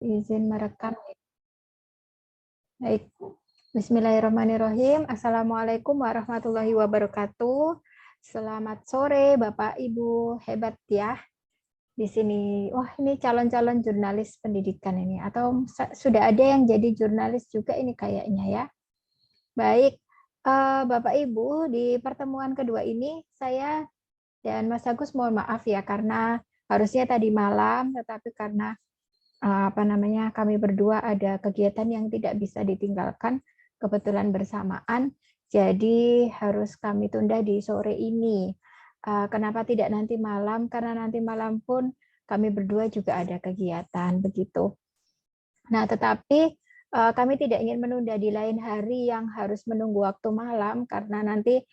Izin merekam. Baik. Bismillahirrahmanirrahim. Assalamualaikum warahmatullahi wabarakatuh. Selamat sore Bapak Ibu, hebat ya. Di sini, wah ini calon-calon jurnalis pendidikan ini. Atau sudah ada yang jadi jurnalis juga ini kayaknya ya. Baik, Bapak Ibu, di pertemuan kedua ini saya dan Mas Agus mohon maaf ya karena harusnya tadi malam, tetapi karena kami berdua ada kegiatan yang tidak bisa ditinggalkan kebetulan bersamaan, jadi harus kami tunda di sore ini. Kenapa tidak nanti malam? Karena nanti malam pun kami berdua juga ada kegiatan begitu. Nah, tetapi kami tidak ingin menunda di lain hari yang harus menunggu waktu malam karena nanti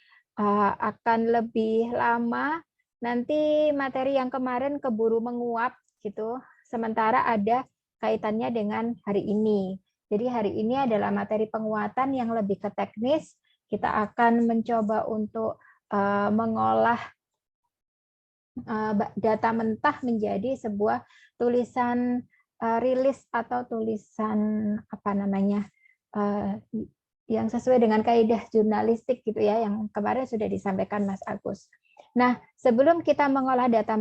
akan lebih lama. Nanti materi yang kemarin keburu menguap gitu. Sementara ada kaitannya dengan hari ini. Jadi hari ini adalah materi penguatan yang lebih ke teknis. Kita akan mencoba untuk mengolah data mentah menjadi sebuah tulisan rilis atau tulisan yang sesuai dengan kaidah jurnalistik gitu ya, yang kemarin sudah disampaikan Mas Agus. Nah, sebelum kita mengolah data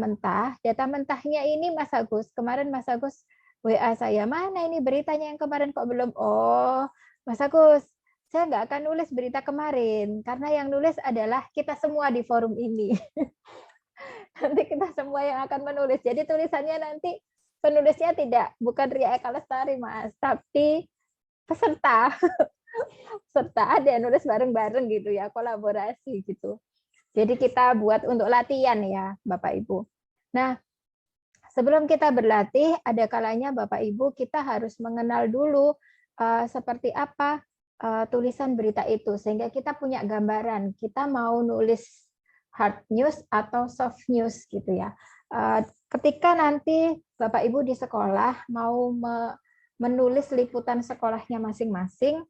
mentahnya ini Mas Agus, kemarin Mas Agus WA saya, mana ini beritanya yang kemarin kok belum? Oh, Mas Agus, saya nggak akan nulis berita kemarin, karena yang nulis adalah kita semua di forum ini. Nanti kita semua yang akan menulis. Jadi tulisannya nanti penulisnya bukan Ria Eka Lestari, Mas, tapi peserta. Serta ada yang nulis bareng-bareng gitu ya, kolaborasi gitu. Jadi kita buat untuk latihan ya, Bapak Ibu. Nah, sebelum kita berlatih, ada kalanya Bapak Ibu kita harus mengenal dulu seperti apa tulisan berita itu, sehingga kita punya gambaran. Kita mau nulis hard news atau soft news gitu ya. Ketika nanti Bapak Ibu di sekolah mau menulis liputan sekolahnya masing-masing,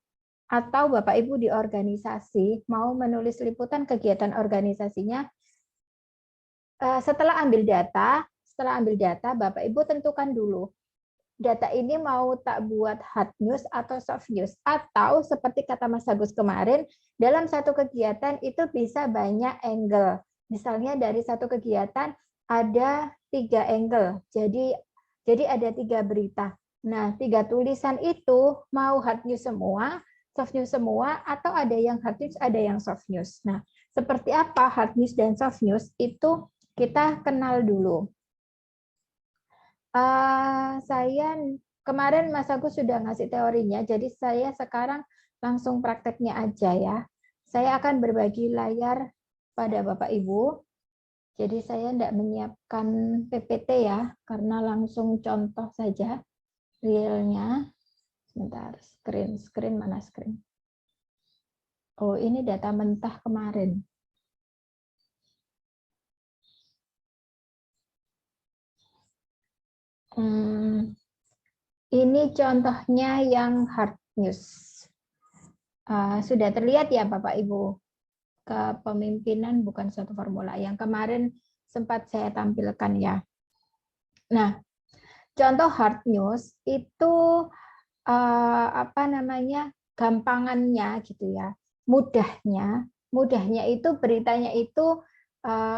atau Bapak Ibu di organisasi mau menulis liputan kegiatan organisasinya, setelah ambil data Bapak Ibu tentukan dulu data ini mau tak buat hard news atau soft news, atau seperti kata Mas Agus kemarin, dalam satu kegiatan itu bisa banyak angle. Misalnya dari satu kegiatan ada 3 angle, jadi ada 3 berita. Nah, 3 tulisan itu mau hard news semua, soft news semua, atau ada yang hard news, ada yang soft news. Nah, seperti apa hard news dan soft news itu kita kenal dulu. Saya kemarin Mas Agus sudah ngasih teorinya, jadi saya sekarang langsung prakteknya aja ya. Saya akan berbagi layar pada Bapak Ibu. Jadi saya tidak menyiapkan PPT ya, karena langsung contoh saja realnya. Sebentar, screen mana screen? Oh, ini data mentah kemarin. Ini contohnya yang hard news. Sudah terlihat ya Bapak Ibu? Kepemimpinan bukan suatu formula. Yang kemarin sempat saya tampilkan ya. Nah, contoh hard news itu gampangannya gitu ya, mudahnya itu beritanya itu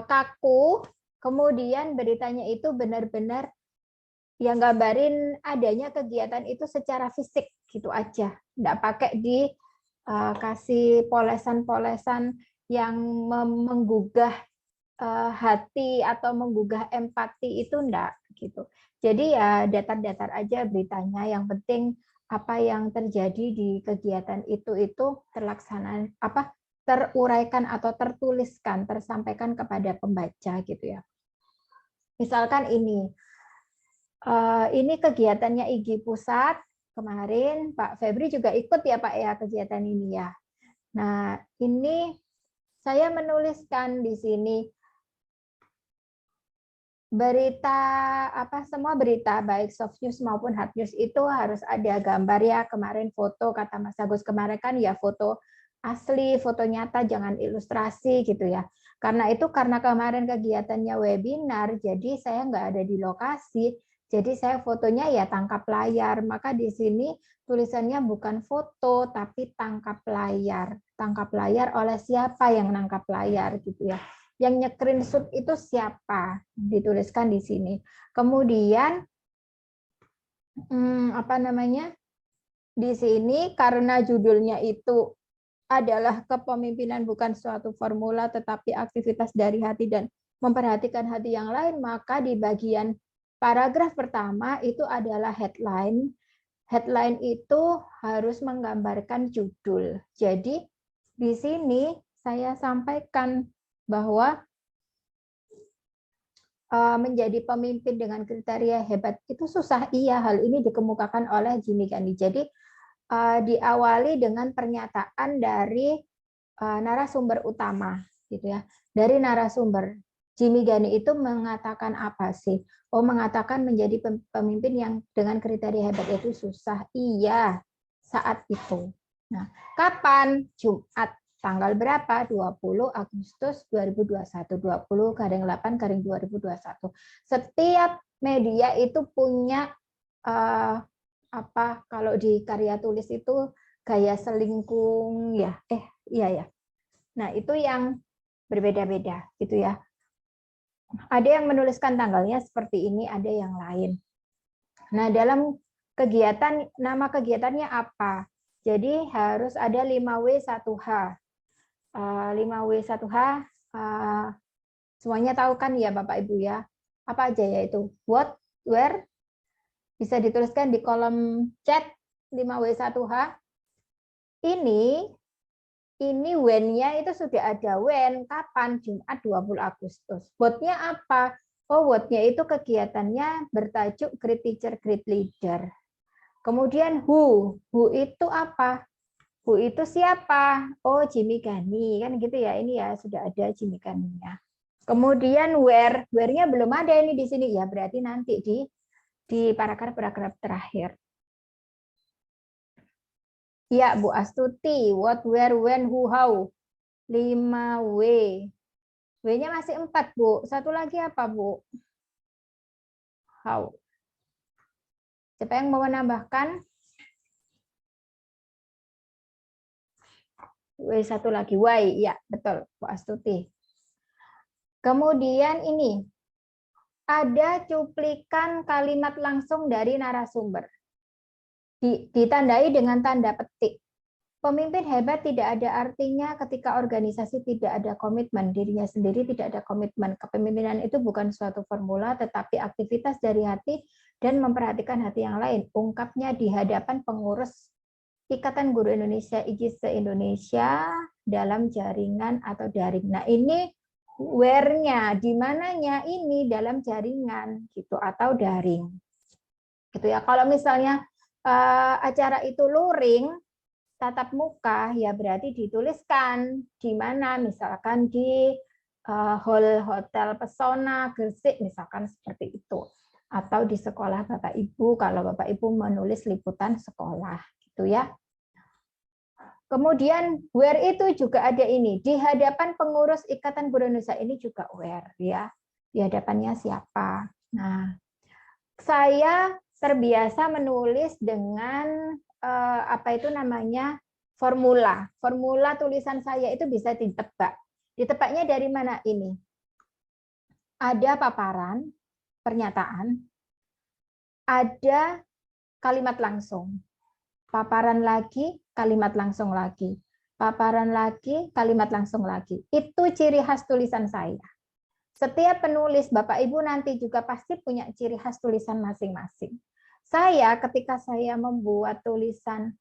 kaku, kemudian beritanya itu benar-benar yang gambarin adanya kegiatan itu secara fisik gitu aja, nggak pakai kasih polesan-polesan yang menggugah hati atau menggugah empati, itu enggak gitu. Jadi ya datar-datar aja beritanya, yang penting apa yang terjadi di kegiatan itu terlaksana, teruraikan atau tertuliskan, tersampaikan kepada pembaca gitu ya. Misalkan ini kegiatannya IGI Pusat kemarin, Pak Febri juga ikut ya Pak ya kegiatan ini ya. Nah, ini saya menuliskan di sini semua berita baik soft news maupun hard news itu harus ada gambar ya. Kemarin foto, kata Mas Agus kemarin kan ya foto asli, foto nyata, jangan ilustrasi gitu ya. Karena kemarin kegiatannya webinar, jadi saya nggak ada di lokasi, Jadi saya fotonya ya tangkap layar, maka di sini tulisannya bukan foto tapi tangkap layar. Tangkap layar oleh siapa yang nangkap layar gitu ya. Yang nge-screenshot itu siapa? Dituliskan di sini. Kemudian apa namanya? Di sini karena judulnya itu adalah kepemimpinan bukan suatu formula tetapi aktivitas dari hati dan memperhatikan hati yang lain, maka di bagian paragraf pertama itu adalah headline. Headline itu harus menggambarkan judul. Jadi di sini saya sampaikan bahwa menjadi pemimpin dengan kriteria hebat itu susah. Iya, hal ini dikemukakan oleh Jimmy Gandhi. Jadi diawali dengan pernyataan dari narasumber utama, gitu ya. Dari narasumber, Jimmy Gandhi itu mengatakan apa sih? Oh, mengatakan menjadi pemimpin yang dengan kriteria hebat itu susah. Iya, saat itu. Nah, kapan? Jumat. Tanggal berapa? 20 Agustus 2021. 20/8/2021. Setiap media itu punya apa kalau di karya tulis itu gaya selingkung ya iya ya. Nah itu yang berbeda-beda gitu ya, ada yang menuliskan tanggalnya seperti ini, ada yang lain. Nah dalam kegiatan, nama kegiatannya apa, jadi harus ada 5W1H. 5W1H semuanya tahu kan ya Bapak Ibu ya, apa aja yaitu what, where, bisa dituliskan di kolom chat. 5W1H ini when-nya itu sudah ada. When, kapan? Jumat 20 Agustus. What-nya apa? Oh, what-nya itu kegiatannya bertajuk Great Teacher, Great Leader. Kemudian who itu apa? Who itu siapa? Oh, Jimmy Gandhi. Kan gitu ya, ini ya sudah ada Jimmy Gandhi-nya. Kemudian where-nya belum ada ini di sini. Ya, berarti nanti di paragraf terakhir. Ya, Bu Astuti. What, where, when, who, how. 5W. W-nya masih 4, Bu. Satu lagi apa, Bu? How. Siapa yang mau menambahkan? W satu lagi. Why. Ya, betul, Bu Astuti. Kemudian ini. Ada cuplikan kalimat langsung dari narasumber. Ditandai dengan tanda petik. Pemimpin hebat tidak ada artinya ketika organisasi tidak ada komitmen, dirinya sendiri tidak ada komitmen. Kepemimpinan itu bukan suatu formula, tetapi aktivitas dari hati dan memperhatikan hati yang lain. Ungkapnya di hadapan pengurus Ikatan Guru Indonesia IGI se-Indonesia dalam jaringan atau daring. Nah ini where-nya, di mananya ini dalam jaringan gitu atau daring. Gitu ya. Kalau misalnya acara itu luring, tatap muka, ya berarti dituliskan di mana, misalkan di hall hotel Pesona Gresik, misalkan seperti itu, atau di sekolah Bapak Ibu kalau Bapak Ibu menulis liputan sekolah, gitu ya. Kemudian where itu juga ada ini di hadapan pengurus Ikatan Guru Indonesia, ini juga where ya, di hadapannya siapa. Nah, saya terbiasa menulis dengan apa itu namanya formula. Formula tulisan saya itu bisa ditebak. Ditebaknya dari mana ini? Ada paparan, pernyataan, ada kalimat langsung. Paparan lagi, kalimat langsung lagi. Paparan lagi, kalimat langsung lagi. Itu ciri khas tulisan saya. Setiap penulis, Bapak Ibu nanti juga pasti punya ciri khas tulisan masing-masing. Saya ketika saya membuat tulisan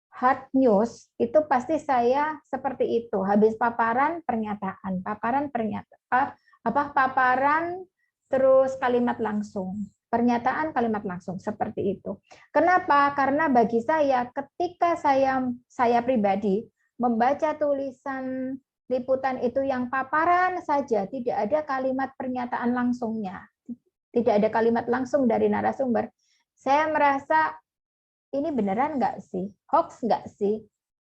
hard news, itu pasti saya seperti itu. Habis paparan, pernyataan. Paparan, pernyataan. Paparan, terus kalimat langsung. Pernyataan, kalimat langsung. Seperti itu. Kenapa? Karena bagi saya, ketika saya pribadi membaca tulisan liputan itu yang paparan saja, tidak ada kalimat pernyataan langsungnya, tidak ada kalimat langsung dari narasumber, saya merasa ini beneran nggak sih, hoax nggak sih,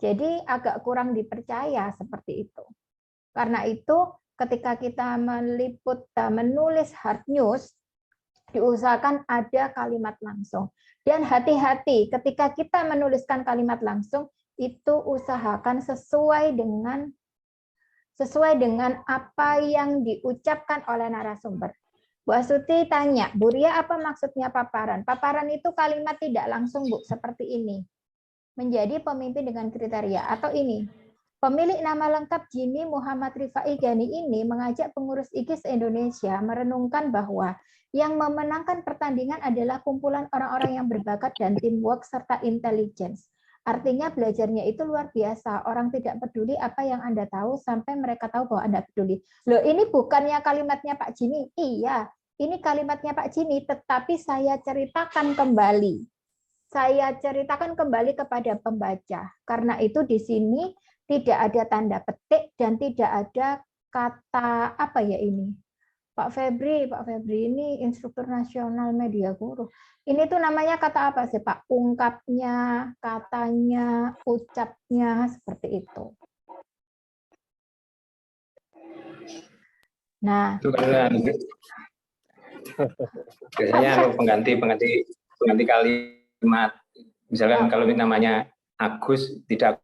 jadi agak kurang dipercaya seperti itu. Karena itu ketika kita menulis hard news, diusahakan ada kalimat langsung. Dan hati-hati ketika kita menuliskan kalimat langsung, itu usahakan sesuai dengan apa yang diucapkan oleh narasumber. Bu Astuti tanya, Bu Ria, apa maksudnya paparan? Paparan itu kalimat tidak langsung, Bu, seperti ini. Menjadi pemimpin dengan kriteria. Atau ini, pemilik nama lengkap Jimmy Muhammad Rifai Gani ini mengajak pengurus IGIS Indonesia merenungkan bahwa yang memenangkan pertandingan adalah kumpulan orang-orang yang berbakat dan teamwork serta intelligence. Artinya belajarnya itu luar biasa. Orang tidak peduli apa yang Anda tahu sampai mereka tahu bahwa Anda peduli. Loh, ini bukannya kalimatnya Pak Jimmy? Iya, ini kalimatnya Pak Jimmy, tetapi saya ceritakan kembali. Saya ceritakan kembali kepada pembaca. Karena itu di sini tidak ada tanda petik dan tidak ada kata apa ya ini. Pak Febri ini instruktur nasional media guru. Ini tuh namanya kata apa sih Pak? Ungkapnya, katanya, ucapnya, seperti itu. Nah, itu karena biasanya pengganti kalimat. Misalkan kalau namanya Agus tidak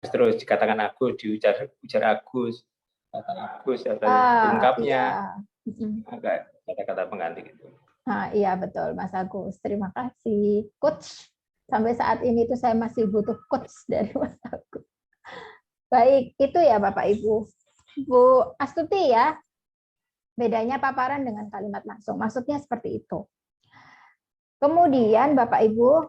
terus dikatakan Agus, diujar Agus, kata Agus atau ungkapnya. Agak kata-kata pengganti gitu. Nah, iya betul Mas Agus. Terima kasih coach. Sampai saat ini tuh saya masih butuh coach dari Mas Agus. Baik, itu ya Bapak Ibu. Bu Astuti ya. Bedanya paparan dengan kalimat langsung. Maksudnya seperti itu. Kemudian Bapak Ibu,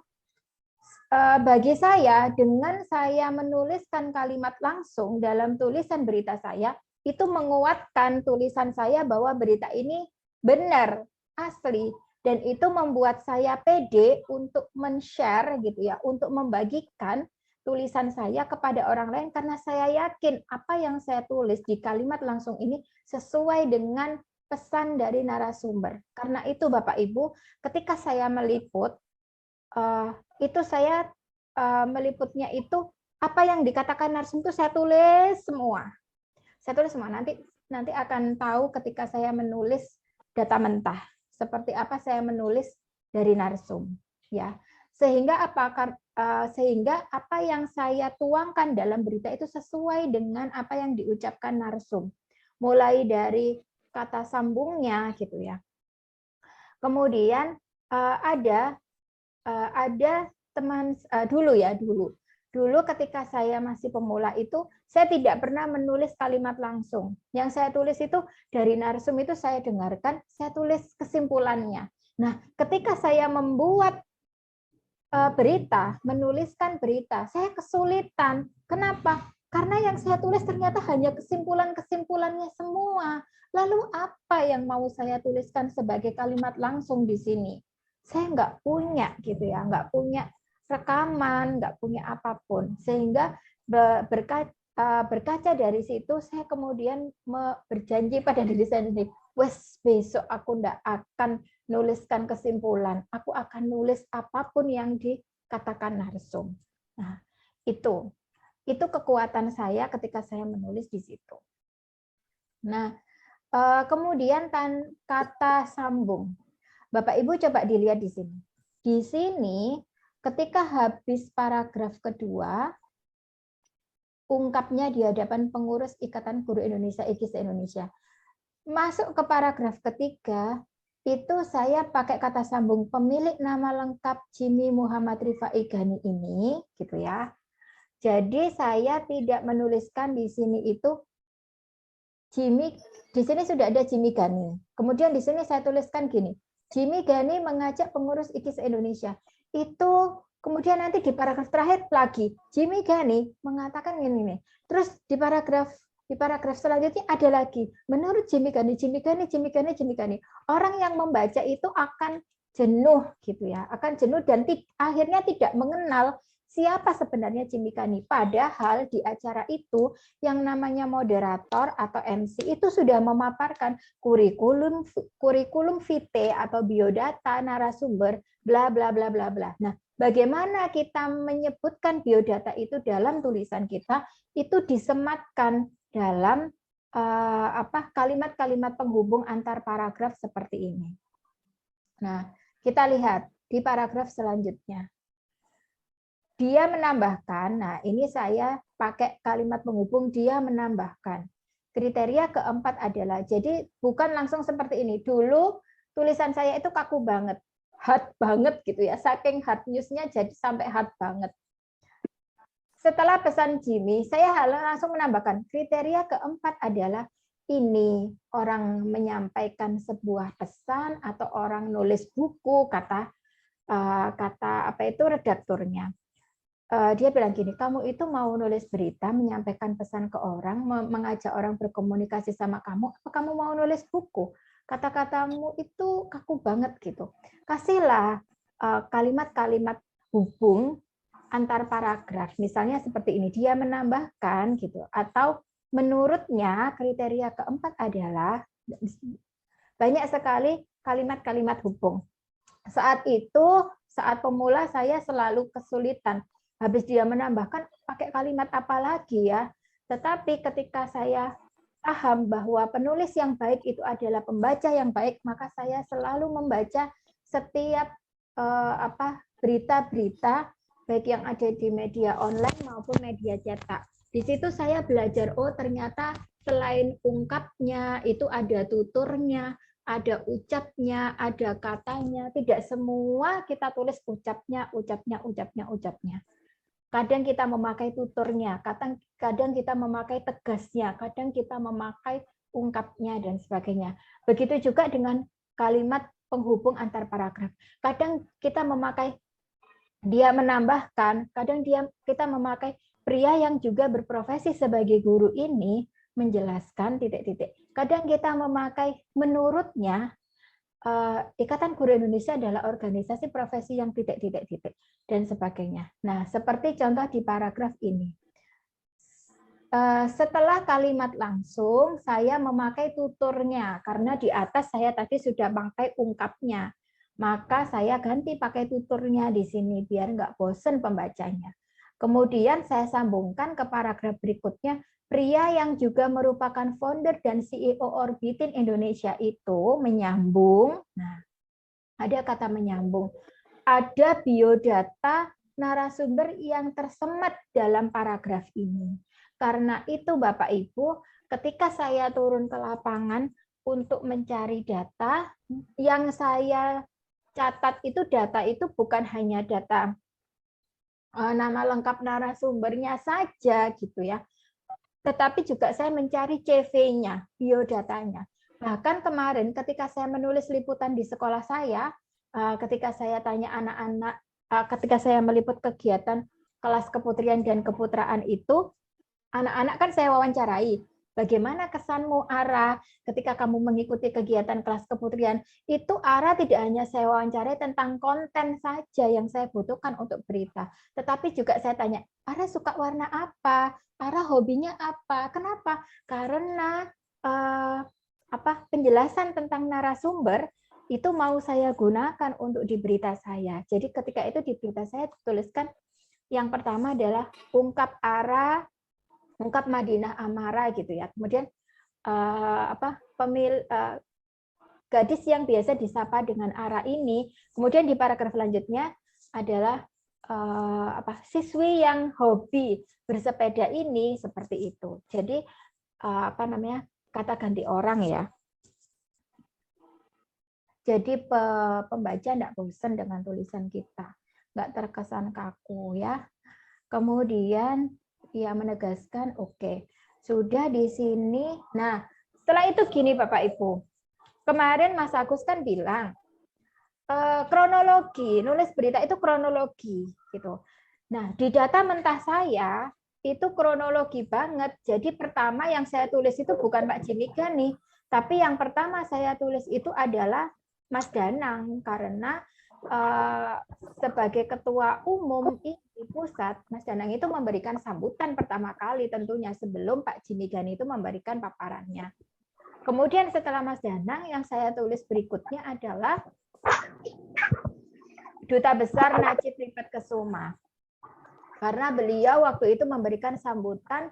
bagi saya dengan saya menuliskan kalimat langsung dalam tulisan berita saya, itu menguatkan tulisan saya bahwa berita ini benar, asli, dan itu membuat saya pede untuk men-share gitu ya, untuk membagikan tulisan saya kepada orang lain karena saya yakin apa yang saya tulis di kalimat langsung ini sesuai dengan pesan dari narasumber. Karena itu Bapak Ibu, ketika saya meliput, itu saya meliputnya itu apa yang dikatakan narasumber itu saya tulis semua. Nanti akan tahu ketika saya menulis data mentah seperti apa saya menulis dari narsum ya. Sehingga apa yang saya tuangkan dalam berita itu sesuai dengan apa yang diucapkan narsum. Mulai dari kata sambungnya gitu ya. Kemudian ada teman dulu ketika saya masih pemula itu saya tidak pernah menulis kalimat langsung. Yang saya tulis itu dari narsum itu saya dengarkan, saya tulis kesimpulannya. Nah, ketika saya membuat menuliskan berita, saya kesulitan. Kenapa? Karena yang saya tulis ternyata hanya kesimpulan-kesimpulannya semua. Lalu apa yang mau saya tuliskan sebagai kalimat langsung di sini? Saya nggak punya gitu ya, nggak punya rekaman, nggak punya apapun. Sehingga berkaca dari situ, saya kemudian berjanji pada diri saya sendiri, wes besok aku nggak akan nuliskan kesimpulan, aku akan nulis apapun yang dikatakan narsum. Nah, itu kekuatan saya ketika saya menulis di situ. Nah, kemudian kata sambung. Bapak Ibu coba dilihat di sini. Di sini ketika habis paragraf kedua, ungkapnya di hadapan pengurus Ikatan Guru Indonesia IGIS Indonesia. Masuk ke paragraf ketiga, itu saya pakai kata sambung pemilik nama lengkap Jimmy Muhammad Rifai Gani ini, gitu ya. Jadi saya tidak menuliskan di sini itu Jimmy, di sini sudah ada Jimmy Gani. Kemudian di sini saya tuliskan gini, Jimmy Gani mengajak pengurus IGIS Indonesia. Itu kemudian nanti di paragraf terakhir lagi, Jimmy Gani mengatakan ini nih. Terus di paragraf selanjutnya ada lagi, menurut Jimmy Gani. Orang yang membaca itu akan jenuh gitu ya, akan jenuh dan akhirnya tidak mengenal siapa sebenarnya Jimmy Gani. Padahal di acara itu yang namanya moderator atau MC itu sudah memaparkan kurikulum vitae atau biodata narasumber bla bla bla bla bla. Nah, bagaimana kita menyebutkan biodata itu dalam tulisan kita itu disematkan dalam kalimat-kalimat penghubung antar paragraf seperti ini. Nah, kita lihat di paragraf selanjutnya. Dia menambahkan, nah ini saya pakai kalimat penghubung dia menambahkan. Kriteria keempat adalah, jadi bukan langsung seperti ini. Dulu tulisan saya itu kaku banget, hard banget gitu ya, saking hard news-nya jadi sampai hard banget. Setelah pesan Jimmy, saya langsung menambahkan kriteria keempat adalah ini orang menyampaikan sebuah pesan atau orang nulis buku, kata apa itu redakturnya. Dia bilang gini, kamu itu mau nulis berita, menyampaikan pesan ke orang, mengajak orang berkomunikasi sama kamu, apa kamu mau nulis buku? Kata-katamu itu kaku banget gitu. Kasihlah kalimat-kalimat hubung antar paragraf. Misalnya seperti ini, dia menambahkan gitu, atau menurutnya kriteria keempat adalah banyak sekali kalimat-kalimat hubung. Saat itu, saat pemula saya selalu kesulitan. Habis dia menambahkan, pakai kalimat apa lagi ya? Tetapi ketika saya paham bahwa penulis yang baik itu adalah pembaca yang baik, maka saya selalu membaca setiap berita-berita baik yang ada di media online maupun media cetak. Di situ saya belajar, oh ternyata selain ungkapnya itu ada tuturnya, ada ucapnya, ada katanya. Tidak semua kita tulis ucapnya. Kadang kita memakai tuturnya, kadang kita memakai tegasnya, kadang kita memakai ungkapnya, dan sebagainya. Begitu juga dengan kalimat penghubung antar paragraf. Kadang kita memakai dia menambahkan, kadang kita memakai pria yang juga berprofesi sebagai guru ini menjelaskan titik-titik. Kadang kita memakai menurutnya, Ikatan Guru Indonesia adalah organisasi profesi yang titik-titik-titik dan sebagainya. Nah, seperti contoh di paragraf ini. Setelah kalimat langsung, saya memakai tuturnya karena di atas saya tadi sudah pakai ungkapnya. Maka saya ganti pakai tuturnya di sini biar nggak bosen pembacanya. Kemudian saya sambungkan ke paragraf berikutnya. Pria yang juga merupakan founder dan CEO Orbitin Indonesia itu menyambung. Nah, ada kata menyambung. Ada biodata narasumber yang tersemat dalam paragraf ini. Karena itu Bapak Ibu, ketika saya turun ke lapangan untuk mencari data, yang saya catat itu data itu bukan hanya data nama lengkap narasumbernya saja gitu ya, tetapi juga saya mencari CV-nya, biodatanya. Bahkan kemarin ketika saya menulis liputan di sekolah saya, ketika saya tanya anak-anak, ketika saya meliput kegiatan kelas keputrian dan keputraan itu, anak-anak kan saya wawancarai. Bagaimana kesanmu, Ara, ketika kamu mengikuti kegiatan kelas keputrian? Itu Ara tidak hanya saya wawancarai tentang konten saja yang saya butuhkan untuk berita, tetapi juga saya tanya, Ara suka warna apa? Ara hobinya apa? Kenapa? Karena penjelasan tentang narasumber itu mau saya gunakan untuk di berita saya. Jadi ketika itu di berita saya tuliskan yang pertama adalah ungkap Ara, ungkap Madinah Amara gitu ya. Kemudian gadis yang biasa disapa dengan Ara ini. Kemudian di paragraf selanjutnya adalah siswi yang hobi bersepeda ini seperti itu. Jadi kata ganti orang ya. Jadi pembaca tidak bosan dengan tulisan kita, nggak terkesan kaku ya. Kemudian ia menegaskan, oke, sudah di sini. Nah, setelah itu gini Bapak Ibu. Kemarin Mas Agus kan bilang, kronologi, nulis berita itu kronologi. Gitu. Nah, di data mentah saya, itu kronologi banget. Jadi pertama yang saya tulis itu bukan Pak Jimmy Gani, tapi yang pertama saya tulis itu adalah Mas Danang, karena sebagai ketua umum di pusat, Mas Danang itu memberikan sambutan pertama kali tentunya sebelum Pak Jimmy Gani itu memberikan paparannya. Kemudian setelah Mas Danang, yang saya tulis berikutnya adalah Duta Besar Najib Rifat Kesuma. Karena beliau waktu itu memberikan sambutan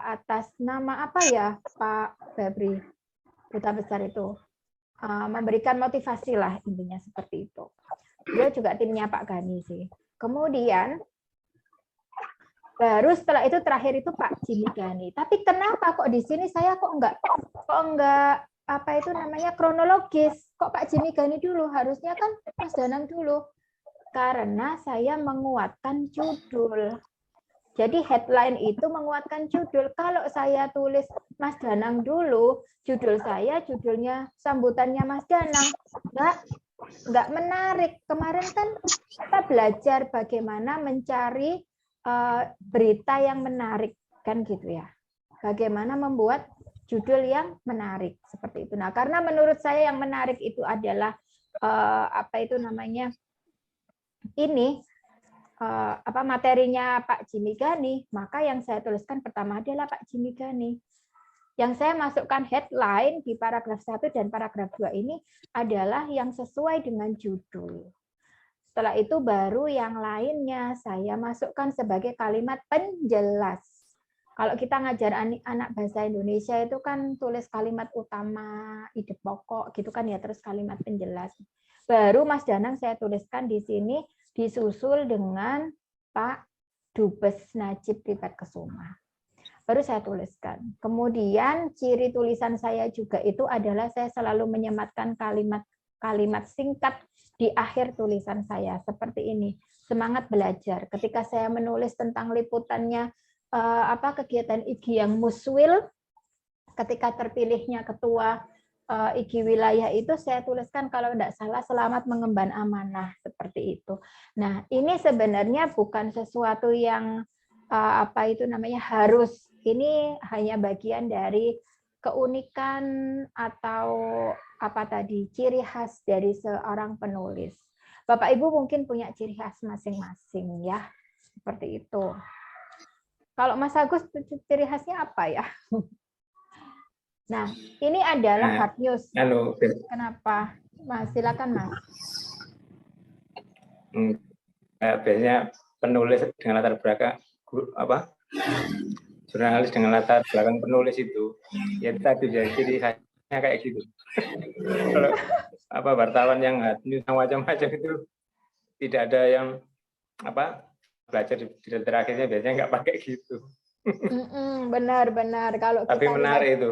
atas nama apa ya Pak Febri, Duta Besar itu? memberikan motivasi lah, intinya seperti itu. Dia juga timnya Pak Gani sih. Kemudian baru setelah itu terakhir itu Pak Jimmy Gani. Tapi kenapa kok di sini saya kok enggak apa itu namanya kronologis? Kok Pak Jimmy Gani dulu? Harusnya kan Mas Danang dulu. Karena saya menguatkan judul. Jadi headline itu menguatkan judul. Kalau saya tulis Mas Danang dulu, judul saya judulnya sambutannya Mas Danang. Enggak menarik. Kemarin kan kita belajar bagaimana mencari berita yang menarik, kan gitu ya. Bagaimana membuat judul yang menarik seperti itu. Nah, karena menurut saya yang menarik itu adalah apa itu namanya ini materinya Pak Jimmy Gani, maka yang saya tuliskan pertama adalah Pak Jimmy Gani. Yang saya masukkan headline di paragraf 1 dan paragraf 2 ini adalah yang sesuai dengan judul. Setelah itu baru yang lainnya saya masukkan sebagai kalimat penjelas. Kalau kita ngajar anak bahasa Indonesia itu kan tulis kalimat utama, ide pokok gitu kan ya, terus kalimat penjelas. Baru Mas Danang saya tuliskan di sini disusul dengan Pak Dubes Najib Tripatkusuma. Baru saya tuliskan. Kemudian ciri tulisan saya juga itu adalah saya selalu menyematkan kalimat singkat di akhir tulisan saya seperti ini. Semangat belajar. Ketika saya menulis tentang liputannya kegiatan IGI yang muswil, ketika terpilihnya ketua IGI wilayah itu saya tuliskan kalau tidak salah selamat mengemban amanah seperti itu. Nah, ini sebenarnya bukan sesuatu yang harus. Ini hanya bagian dari keunikan atau ciri khas dari seorang penulis. Bapak Ibu mungkin punya ciri khas masing-masing ya, seperti itu. Kalau Mas Agus ciri khasnya apa ya? Nah, ini adalah hard news. Kenapa? Mas, silakan Mas. Biasanya penulis dengan latar belakang jurnalis dengan latar belakang penulis itu ya tadi jadi khasnya kayak gitu. Kalau wartawan yang macam-macam itu tidak ada yang belajar di terakhirnya biasanya nggak pakai gitu. Benar. Kalau tapi kita menarik itu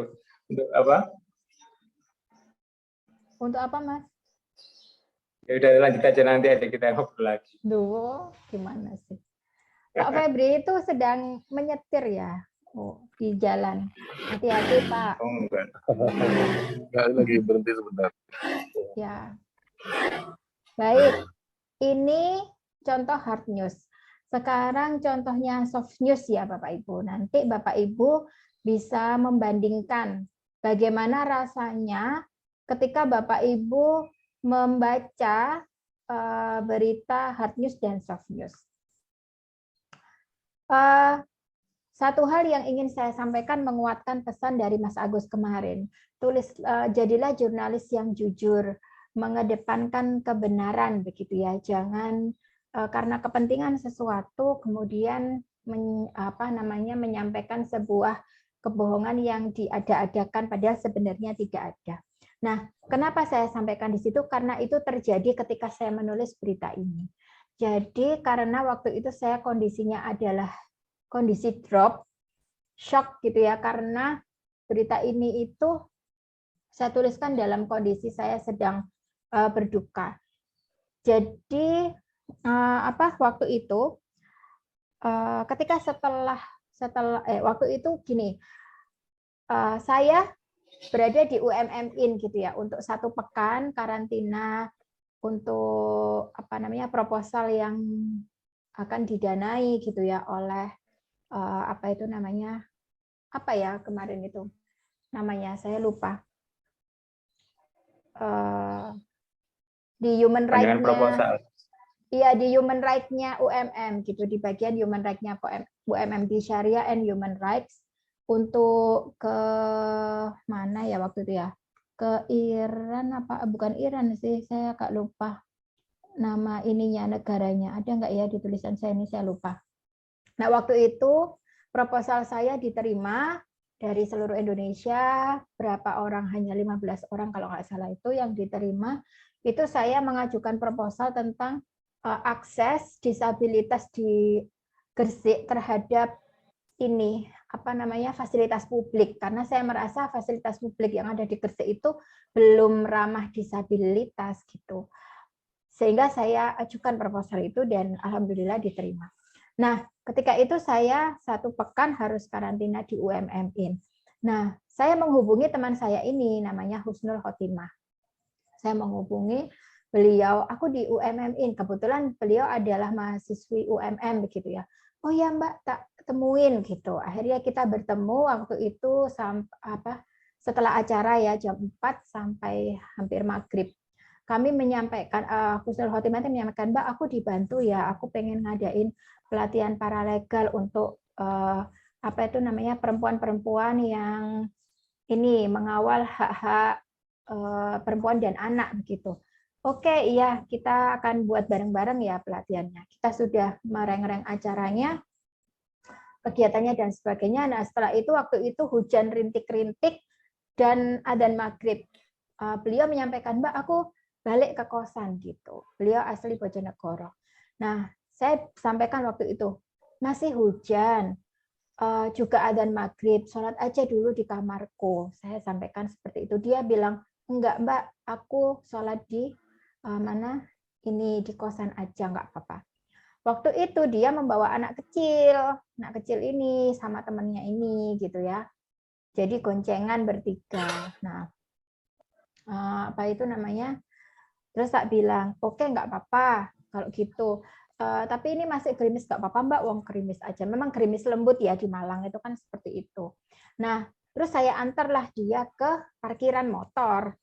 untuk apa? Untuk apa Mas? Ya udah lanjut aja, nanti aja kita ngobrol lagi. Duh, gimana sih? Pak Febri itu sedang menyetir ya, di jalan. Hati-hati Pak. Oh enggak. Lagi berhenti sebentar. Ya. Baik, ini contoh hard news. Sekarang contohnya soft news ya Bapak Ibu. Nanti Bapak Ibu bisa membandingkan bagaimana rasanya ketika Bapak Ibu membaca berita hard news dan soft news. Satu hal yang ingin saya sampaikan menguatkan pesan dari Mas Agus kemarin. Jadilah jurnalis yang jujur, mengedepankan kebenaran begitu ya. Jangan karena kepentingan sesuatu kemudian menyampaikan sebuah kebohongan yang diada-adakan padahal sebenarnya tidak ada. Nah, kenapa saya sampaikan di situ? Karena itu terjadi ketika saya menulis berita ini. Jadi karena waktu itu saya kondisinya adalah kondisi drop, shock gitu ya, karena berita ini itu saya tuliskan dalam kondisi saya sedang berduka. Jadi waktu itu ketika waktu itu gini, saya berada di UMM-IN gitu ya untuk 1 pekan karantina untuk proposal yang akan didanai gitu ya oleh kemarin itu namanya saya lupa, di human right-nya. Iya, di human right-nya UMM gitu, di bagian human right-nya UMM di Syariah and Human Rights untuk ke mana ya waktu itu ya? Ke Iran bukan Iran sih, saya agak lupa nama ininya, negaranya. Ada nggak ya di tulisan saya ini, saya lupa. Nah, waktu itu proposal saya diterima dari seluruh Indonesia, berapa orang, hanya 15 orang kalau nggak salah itu yang diterima, itu saya mengajukan proposal tentang akses disabilitas di Gresik terhadap ini fasilitas publik, karena saya merasa fasilitas publik yang ada di Gresik itu belum ramah disabilitas gitu. Sehingga saya ajukan proposal itu dan alhamdulillah diterima. Nah, ketika itu saya 1 pekan harus karantina di UMM-in. Nah, saya menghubungi teman saya ini, namanya Husnul Khotimah. Saya menghubungi beliau, aku di UMM-in, kebetulan beliau adalah mahasiswi UMM begitu ya. Oh ya Mbak, tak temuin gitu. Akhirnya kita bertemu waktu itu setelah acara ya jam 4 sampai hampir maghrib. Kami menyampaikan, Husnul Khotimah menyampaikan, Mbak, aku dibantu ya, aku pengen ngadain pelatihan paralegal untuk perempuan-perempuan yang ini mengawal hak-hak perempuan dan anak begitu. Oke, iya, kita akan buat bareng-bareng ya pelatihannya. Kita sudah mereng-reng acaranya, kegiatannya dan sebagainya. Nah, setelah itu waktu itu hujan rintik-rintik dan adzan maghrib. Beliau menyampaikan, Mbak, aku balik ke kosan gitu. Beliau asli Bojonegoro. Nah, saya sampaikan waktu itu, masih hujan, juga adzan maghrib, sholat aja dulu di kamarku. Saya sampaikan seperti itu. Dia bilang, enggak Mbak, aku sholat di di kosan aja, enggak apa-apa. Waktu itu dia membawa anak kecil ini sama temannya ini gitu ya. Jadi goncengan bertiga. Nah, terus tak bilang, oke, nggak apa-apa kalau gitu. Tapi ini masih gerimis, nggak apa-apa Mbak, wong gerimis aja. Memang gerimis lembut ya di Malang itu kan seperti itu. Nah, terus saya antarlah dia ke parkiran motor.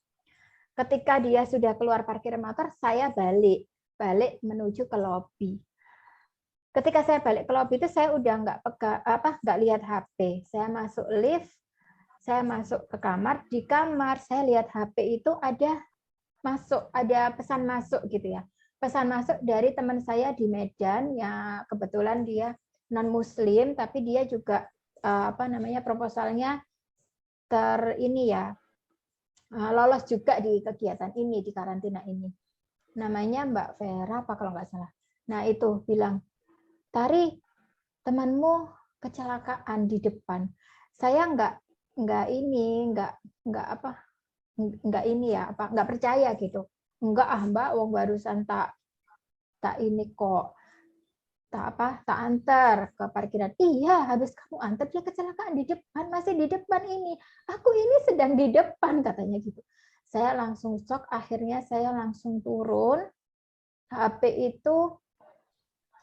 Ketika dia sudah keluar parkiran motor, saya balik menuju ke lobi. Ketika saya balik ke lobi itu saya udah nggak lihat HP. Saya masuk lift, saya masuk ke kamar. Di kamar saya lihat HP itu ada pesan masuk gitu ya. Pesan masuk dari teman saya di Medan ya, kebetulan dia non muslim tapi dia juga proposalnya lolos juga di kegiatan ini, di karantina ini. Namanya Mbak Vera apa kalau nggak salah. Nah, itu bilang, Tari, temanmu kecelakaan di depan. Saya nggak percaya gitu. Enggak Mbak, wong barusan tak ini kok tak antar ke parkiran. Iya, habis kamu antar dia kecelakaan di depan, masih di depan ini. Aku ini sedang di depan katanya gitu. Saya langsung shock, akhirnya saya langsung turun. HP itu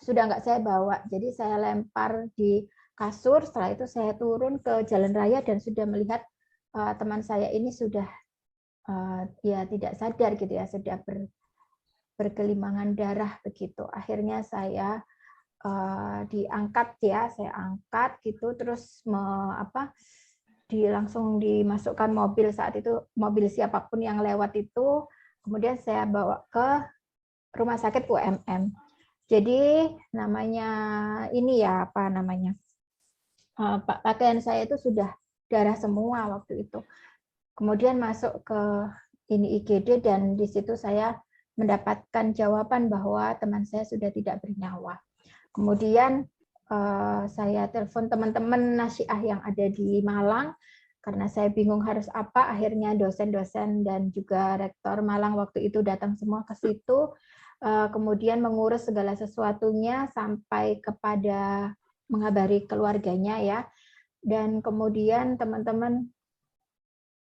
sudah nggak saya bawa, jadi saya lempar di kasur. Setelah itu saya turun ke jalan raya dan sudah melihat teman saya ini sudah dia tidak sadar gitu ya, sudah bergelimangan darah begitu. Akhirnya saya diangkat ya, saya angkat gitu, terus langsung dimasukkan mobil. Saat itu mobil siapapun yang lewat itu, kemudian saya bawa ke rumah sakit UMM. Jadi namanya ini ya pakaian saya itu sudah darah semua waktu itu. Kemudian masuk ke ini IGD dan di situ saya mendapatkan jawaban bahwa teman saya sudah tidak bernyawa. Kemudian saya telepon teman-teman Nasiah yang ada di Malang karena saya bingung harus apa. Akhirnya dosen-dosen dan juga rektor Malang waktu itu datang semua ke situ. Kemudian mengurus segala sesuatunya sampai kepada mengabari keluarganya ya. Dan kemudian teman-teman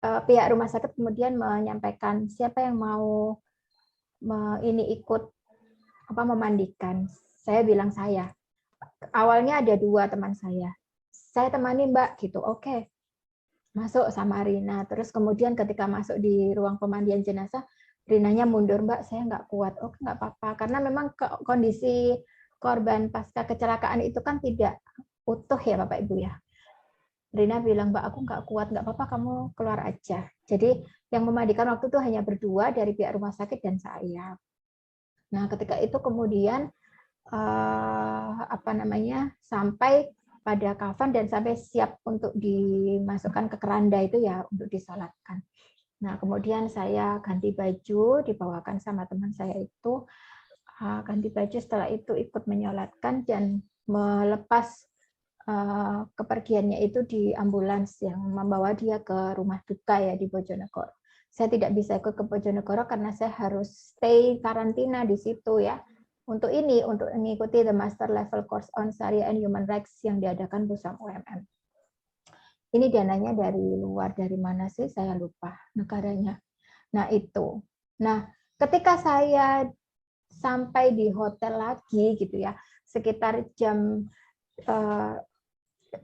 pihak rumah sakit kemudian menyampaikan siapa yang mau ikut memandikan. Saya bilang saya. Awalnya ada 2 teman saya. Saya temani Mbak gitu. Oke. Masuk sama Rina. Terus kemudian ketika masuk di ruang pemandian jenazah, Rinanya mundur, Mbak, saya nggak kuat. Oke, nggak apa-apa. Karena memang kondisi korban pasca kecelakaan itu kan tidak utuh ya Bapak Ibu ya. Rina bilang, Mbak, aku nggak kuat, nggak apa-apa, kamu keluar aja. Jadi yang memandikan waktu itu hanya berdua dari pihak rumah sakit dan saya. Nah, ketika itu kemudian sampai pada kafan dan sampai siap untuk dimasukkan ke keranda itu ya untuk disolatkan. Nah, kemudian saya ganti baju, dibawakan sama teman saya itu, ganti baju, setelah itu ikut menyolatkan dan melepas kepergiannya itu di ambulans yang membawa dia ke rumah duka ya di Bojonegoro. Saya tidak bisa ikut ke Bojonegoro karena saya harus stay karantina di situ ya. Untuk mengikuti the Master Level Course on Sharia and Human Rights yang diadakan Pusat UMM. Ini dananya dari luar, dari mana sih? Saya lupa negaranya. Nah itu. Nah ketika saya sampai di hotel lagi gitu ya, sekitar jam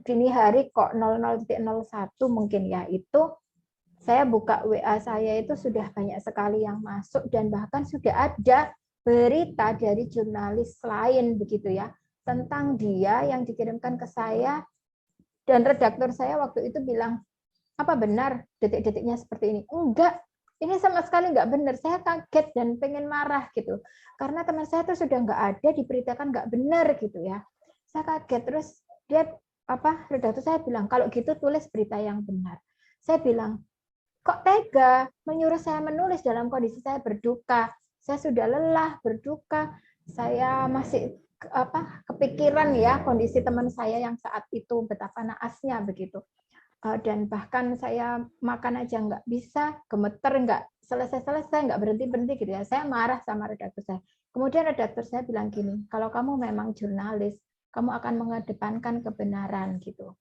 dini hari kok 00.01 mungkin ya, itu saya buka WA saya itu sudah banyak sekali yang masuk dan bahkan sudah ada berita dari jurnalis lain begitu ya tentang dia yang dikirimkan ke saya, dan redaktur saya waktu itu bilang, apa benar detik-detiknya seperti ini? Enggak, ini sama sekali enggak benar. Saya kaget dan pengen marah gitu karena teman saya itu sudah enggak ada, diberitakan enggak benar gitu ya. Saya kaget, terus dia redaktur saya bilang, kalau gitu tulis berita yang benar. Saya bilang, kok tega menyuruh saya menulis dalam kondisi saya berduka? Saya sudah lelah berduka, saya masih kepikiran ya kondisi teman saya yang saat itu betapa naasnya begitu. Dan bahkan saya makan aja nggak bisa, gemeter nggak selesai nggak berhenti gitu ya. Saya marah sama redaktur saya. Kemudian redaktur saya bilang gini, kalau kamu memang jurnalis, kamu akan mengedepankan kebenaran gitu.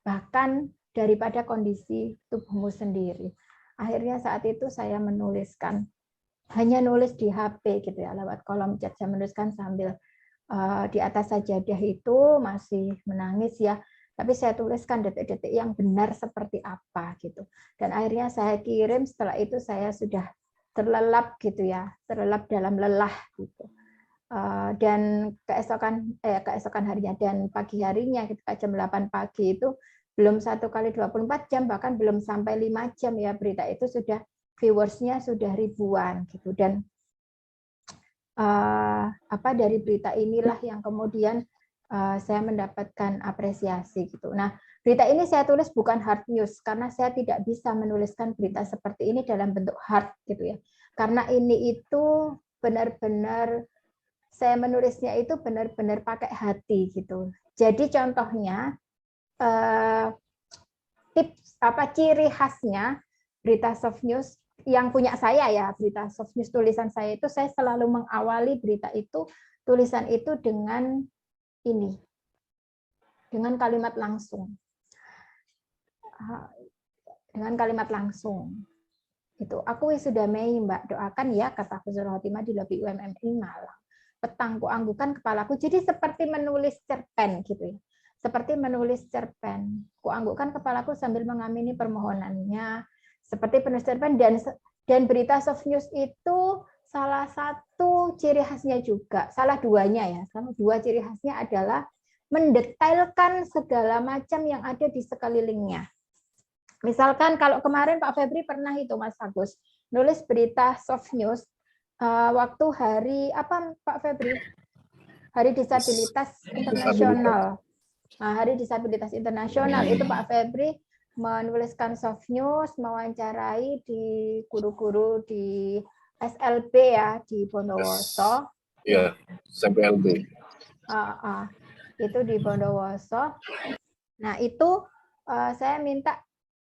Bahkan daripada kondisi tubuhmu sendiri. Akhirnya saat itu saya menuliskan, hanya nulis di HP gitu ya, lewat kolom chat saya menuliskan sambil di atas sajadah itu masih menangis ya, tapi saya tuliskan detik-detik yang benar seperti apa gitu. Dan akhirnya saya kirim, setelah itu saya sudah terlelap gitu ya, terlelap dalam lelah gitu. Dan keesokan harinya dan pagi harinya ketika jam 8 pagi itu belum 1 kali 24 jam, bahkan belum sampai 5 jam ya, berita itu sudah viewersnya sudah ribuan gitu. Dan dari berita inilah yang kemudian saya mendapatkan apresiasi gitu. Nah, berita ini saya tulis bukan hard news karena saya tidak bisa menuliskan berita seperti ini dalam bentuk hard gitu ya. Karena ini itu benar-benar saya menulisnya itu benar-benar pakai hati gitu. Jadi contohnya tips ciri khasnya berita soft news yang punya saya ya, berita soft news tulisan saya itu, saya selalu mengawali berita itu, tulisan itu dengan ini, dengan kalimat langsung. Dengan kalimat langsung. Itu, aku wisuda Mei, Mbak, doakan ya, kata Husnul Khotimah di lobi UMMI Malang. Petang ku anggukan kepalaku, jadi seperti menulis cerpen gitu ya. Seperti menulis cerpen. Ku anggukan kepalaku sambil mengamini permohonannya. Seperti penulis cerpen, dan berita soft news itu salah satu ciri khasnya juga, salah duanya ya, salah dua ciri khasnya adalah mendetailkan segala macam yang ada di sekelilingnya. Misalkan kalau kemarin Pak Febri pernah itu Mas Agus, nulis berita soft news waktu hari apa Pak Febri? Hari Disabilitas Internasional. Nah, Hari Disabilitas Internasional itu Pak Febri menuliskan soft news, mewawancarai di guru-guru di SLB ya di Bondowoso. Iya, SMPLB. Itu di Bondowoso. Nah itu saya minta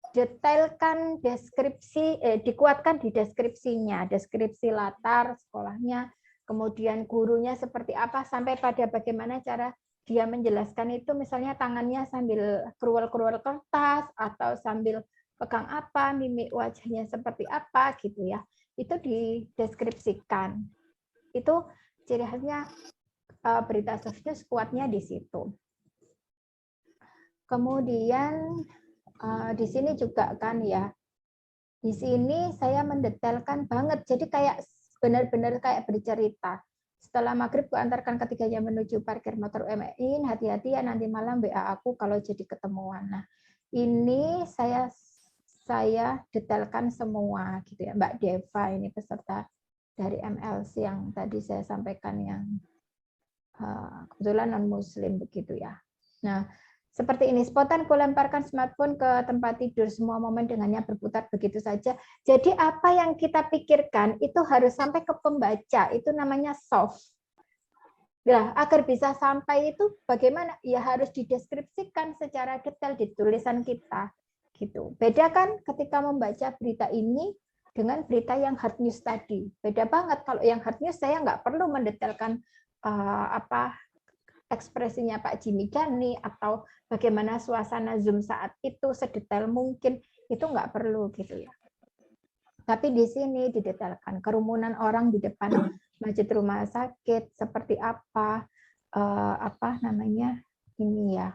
detailkan deskripsi, dikuatkan di deskripsinya, deskripsi latar sekolahnya, kemudian gurunya seperti apa, sampai pada bagaimana cara dia menjelaskan itu, misalnya tangannya sambil kerual-kerual kertas, atau sambil pegang apa, mimik wajahnya seperti apa, gitu ya. Itu dideskripsikan. Itu ciri khasnya berita soft news, kuatnya di situ. Kemudian di sini juga kan ya, di sini saya mendetailkan banget, jadi kayak benar-benar kayak bercerita. Setelah maghrib kuantarkan ketiganya menuju parkir motor UMI, hati-hati ya nanti malam WA aku kalau jadi ketemuan. Nah ini saya detailkan semua gitu ya, Mbak Deva ini peserta dari MLC yang tadi saya sampaikan yang kebetulan non Muslim begitu ya. Nah Seperti ini, spontan kulemparkan smartphone ke tempat tidur, semua momen dengannya berputar begitu saja. Jadi apa yang kita pikirkan itu harus sampai ke pembaca, itu namanya soft. Nah, agar bisa sampai itu bagaimana? Ya harus dideskripsikan secara detail di tulisan kita. Gitu. Beda kan ketika membaca berita ini dengan berita yang hard news tadi. Beda banget. Kalau yang hard news saya nggak perlu mendetailkan ekspresinya Pak Jimmy Gani atau bagaimana suasana Zoom saat itu sedetail mungkin, itu nggak perlu gitu ya. Tapi di sini didetailkan kerumunan orang di depan masjid rumah sakit seperti apa namanya ini ya.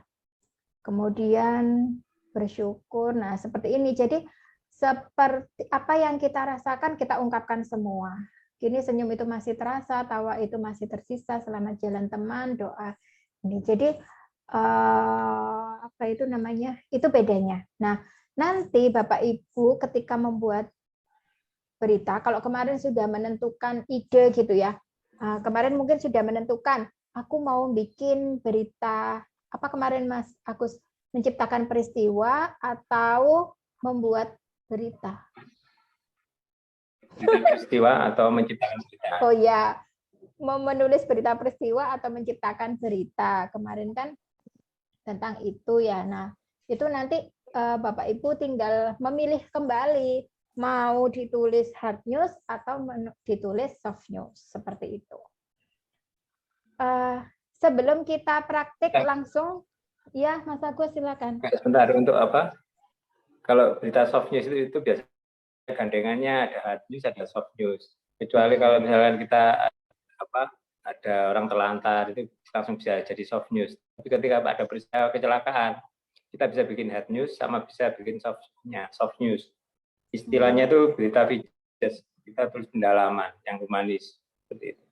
Kemudian bersyukur. Nah, seperti ini. Jadi seperti apa yang kita rasakan kita ungkapkan semua. Kini senyum itu masih terasa, tawa itu masih tersisa, selamat jalan teman, doa. Ini jadi apa itu namanya? Itu bedanya. Nah, nanti Bapak Ibu ketika membuat berita, kalau kemarin sudah menentukan ide gitu ya, kemarin mungkin sudah menentukan, aku mau bikin berita, apa kemarin Mas Agus, menciptakan peristiwa atau membuat berita? Peristiwa atau menciptakan berita. Oh ya, mau menulis berita peristiwa atau menciptakan berita. Kemarin kan tentang itu ya. Nah, itu nanti Bapak Ibu tinggal memilih kembali mau ditulis hard news atau ditulis soft news seperti itu. Sebelum kita praktik langsung, ya Mas Agus silakan. Sebentar, untuk apa? Kalau berita soft news itu biasanya gandengannya ada hard news, ada soft news. Kecuali kalau misalkan kita ada orang terlantar, itu langsung bisa jadi soft news. Tapi ketika ada peristiwa kecelakaan, kita bisa bikin hard news sama bisa bikin soft news. Istilahnya itu berita features, kita tulis pendalaman yang humanis seperti itu.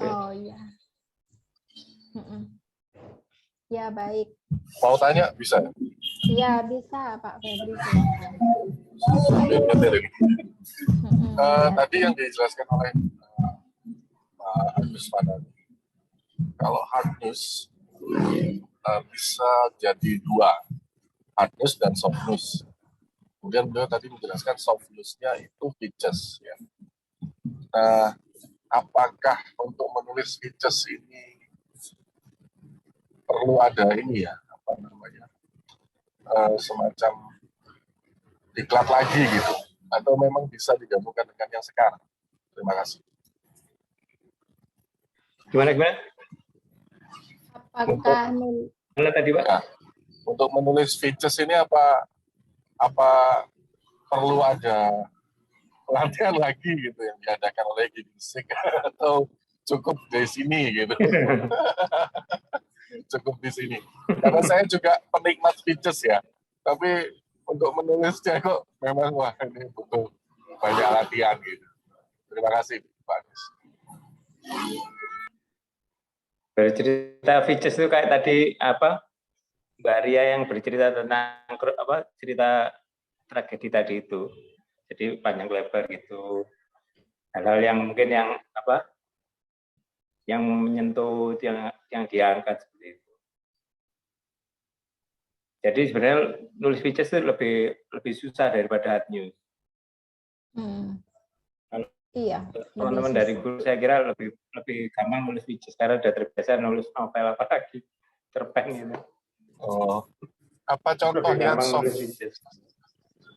Oh iya. Ya baik. Mau tanya bisa? Iya bisa Pak Febri. Tadi yang dijelaskan oleh Pak Agus Fadani, kalau hard news bisa jadi dua, hard news dan soft news. Kemudian beliau tadi menjelaskan soft news-nya itu features. Ya. Nah, apakah untuk menulis features ini perlu ada ini ya, apa namanya, semacam diklat lagi gitu, atau memang bisa digabungkan dengan yang sekarang? Terima kasih. Gimana? Apakah mana tadi Pak? Ya, untuk menulis features ini apa perlu ada pelatihan lagi gitu yang diadakan oleh Gidisik atau cukup di sini gitu? Cukup di sini. Karena saya juga penikmat features ya, tapi untuk menulisnya kok memang wah ini butuh banyak latihan gitu. Terima kasih Pak Agus. Bercerita features itu kayak tadi Mbak Ria yang bercerita tentang cerita tragedi tadi itu. Jadi panjang lebar gitu. Hal-hal yang mungkin yang menyentuh, yang diangkat seperti itu. Jadi sebenarnya nulis features itu lebih susah daripada hard news. Iya. Teman-teman dari guru saya kira lebih gampang nulis features karena udah terbiasa nulis novel apalagi cerpen gitu. Oh, apa contohnya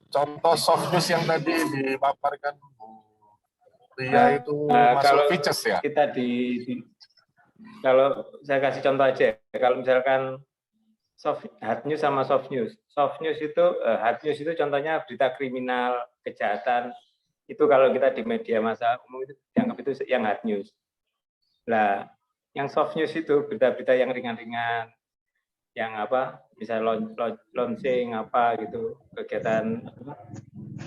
contoh soft news yang tadi dipaparkan Bu Ria itu masuk features ya? Kita kalau saya kasih contoh aja, kalau misalkan hard news sama soft news. Soft news itu hard news itu contohnya berita kriminal, kejahatan. Itu kalau kita di media massa umum itu dianggap itu yang hard news. Nah, yang soft news itu berita-berita yang ringan-ringan, yang bisa launching gitu, kegiatan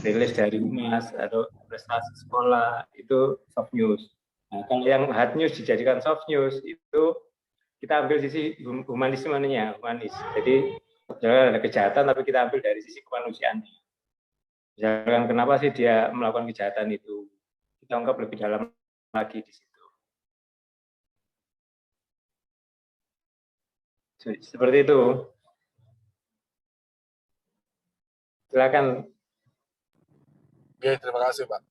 rilis dari humas atau prestasi sekolah, itu soft news. Nah, kalau yang hard news dijadikan soft news itu kita ambil sisi humanismenya, humanis. Jadi jangan ada kejahatan tapi kita ambil dari sisi kemanusiaannya. Misalkan kenapa sih dia melakukan kejahatan itu? Kita ungkap lebih dalam lagi di situ. Seperti itu. Silakan. Oke, terima kasih, Pak.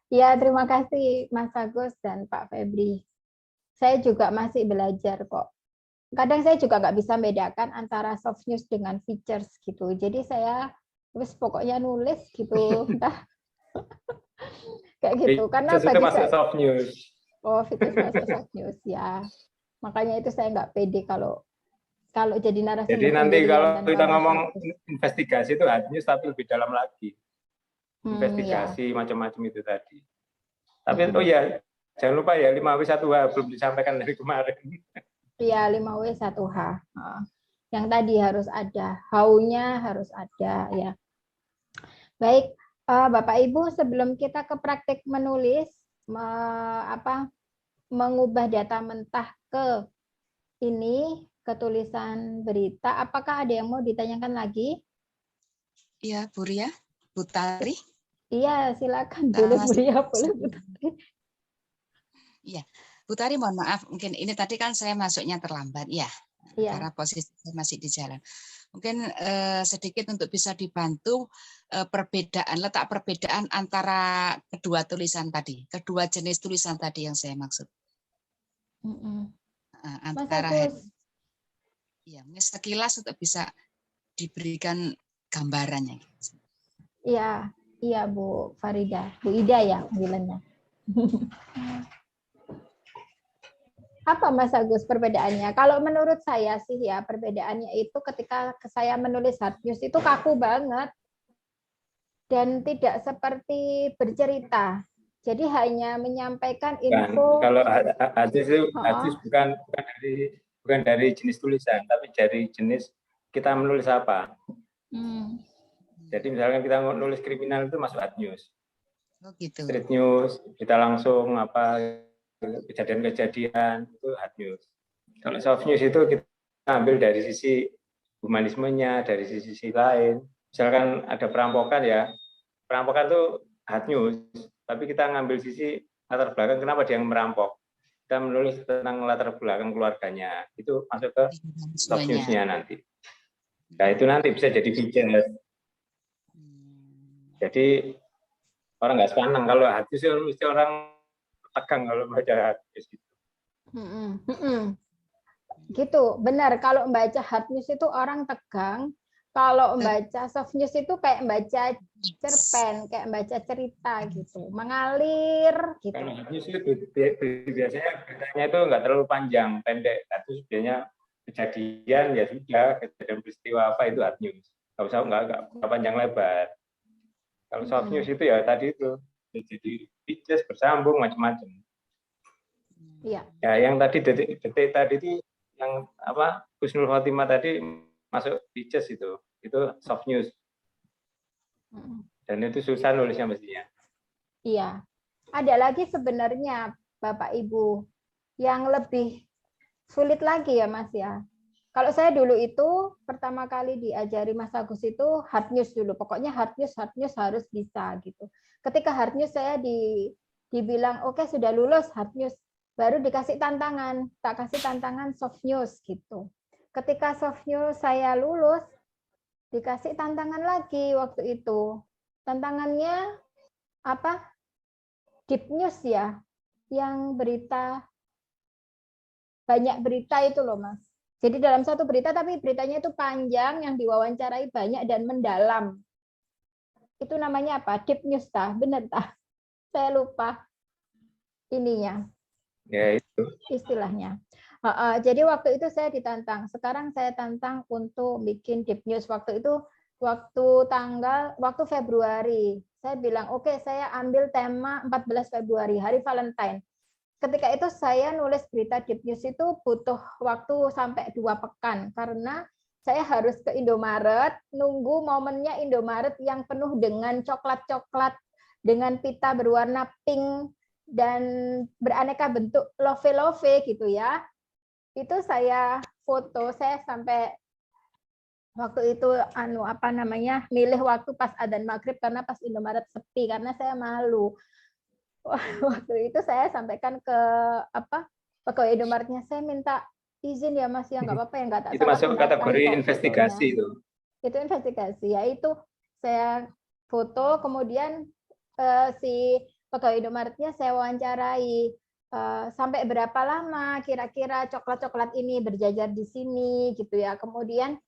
Ya, terima kasih Mas Agus dan Pak Febri. Saya juga masih belajar kok. Kadang saya juga nggak bisa bedakan antara soft news dengan features gitu. Jadi saya wis pokoknya nulis gitu, entah kayak gitu. Karena Itu bagi masuk saya, soft news. oh features masuk soft news ya. Makanya itu saya nggak pede kalau jadi narasumber Jadi nanti sendirian kalau dan kita kalau ngomong fokus. investigasi itu hard news tapi lebih dalam lagi. Ya. Investigasi macam-macam itu tadi. Tapi oh ya, jangan lupa ya 5W1H belum disampaikan dari kemarin. Iya, 5W1H. Yang tadi harus ada, how-nya harus ada ya. Baik, Bapak Ibu, sebelum kita ke praktik menulis, mengubah data mentah ke ini, ke tulisan berita, apakah ada yang mau ditanyakan lagi? Iya, Bu Ria, Bu Tari. Iya, silakan. Boleh Bu Ria, boleh Bu Tari. Iya, Bu Tari, mohon maaf, mungkin ini tadi kan saya masuknya terlambat, ya, karena posisi saya masih di jalan. Mungkin sedikit untuk bisa dibantu letak perbedaan antara kedua tulisan tadi, kedua jenis tulisan tadi yang saya maksud. Antara ya, sekilas untuk bisa diberikan gambarannya. Iya, iya Bu Farida, Bu Ida ya panggilannya. Apa Mas Agus perbedaannya? Kalau menurut saya sih ya perbedaannya itu ketika saya menulis hard news itu kaku banget dan tidak seperti bercerita. Jadi hanya menyampaikan info. Kalau hadis itu hadis bukan dari jenis tulisan, tapi dari jenis kita menulis apa. Jadi misalkan kita menulis kriminal itu masuk hard news. Oh, gitu. Street news, kita langsung kejadian-kejadian itu hard news. Kalau soft news itu kita ambil dari sisi humanismenya, dari sisi lain. Misalkan ada perampokan ya, perampokan itu hard news, tapi kita ngambil sisi latar belakang kenapa dia merampok. Kita menulis tentang latar belakang keluarganya, itu masuk ke soft news-nya nanti. Nah itu nanti bisa jadi feature. Jadi orang nggak sepanang kalau hadis itu mesti orang tegang kalau baca hadis gitu. Gitu, benar. Kalau membaca hard news itu orang tegang. Kalau membaca soft news itu kayak membaca cerpen, kayak membaca cerita gitu, mengalir gitu. Kalau hard news itu biasanya beritanya itu nggak terlalu panjang, pendek. Itu biasanya kejadian ya sudah, kejadian peristiwa apa itu hard news. Nggak panjang lebar. Kalau soft news itu ya tadi itu jadi pitches bersambung macam-macam. Iya. Ya yang tadi detik tadi itu yang apa Husnul Khotimah tadi masuk pitches itu soft news. Dan itu susah nulisnya mestinya. Iya. Ada lagi sebenarnya Bapak Ibu yang lebih sulit lagi ya Mas ya. Kalau saya dulu itu pertama kali diajari Mas Agus itu hard news dulu. Pokoknya hard news harus bisa gitu. Ketika hard news saya dibilang oke, sudah lulus hard news, baru dikasih tantangan, tak kasih tantangan soft news gitu. Ketika soft news saya lulus, dikasih tantangan lagi waktu itu. Tantangannya apa? Deep news ya, yang berita, banyak berita itu loh Mas. Jadi dalam satu berita, tapi beritanya itu panjang, yang diwawancarai banyak dan mendalam. Itu namanya apa? Deep news tah, benar tah? Saya lupa ininya. Ya itu. Istilahnya. Jadi waktu itu saya ditantang. Sekarang saya tantang untuk bikin deep news. Waktu itu, waktu Februari. Saya bilang, oke, saya ambil tema 14 Februari, hari Valentine. Ketika itu saya nulis berita deep news itu butuh waktu sampai 2 pekan karena saya harus ke Indomaret, nunggu momennya Indomaret yang penuh dengan coklat-coklat, dengan pita berwarna pink dan beraneka bentuk love-love gitu ya. Itu saya foto, saya sampai waktu itu milih waktu pas adzan maghrib karena pas Indomaret sepi karena saya malu. Waktu itu saya sampaikan ke pegawai Indomaretnya, saya minta izin ya Mas, ya nggak apa-apa ya, nggak tak Itu salah masuk gunakan kategori kok, investigasi fotonya. Itu investigasi, yaitu saya foto, kemudian si pegawai Indomaretnya saya wawancarai, sampai berapa lama kira-kira coklat-coklat ini berjajar di sini gitu ya. Kemudian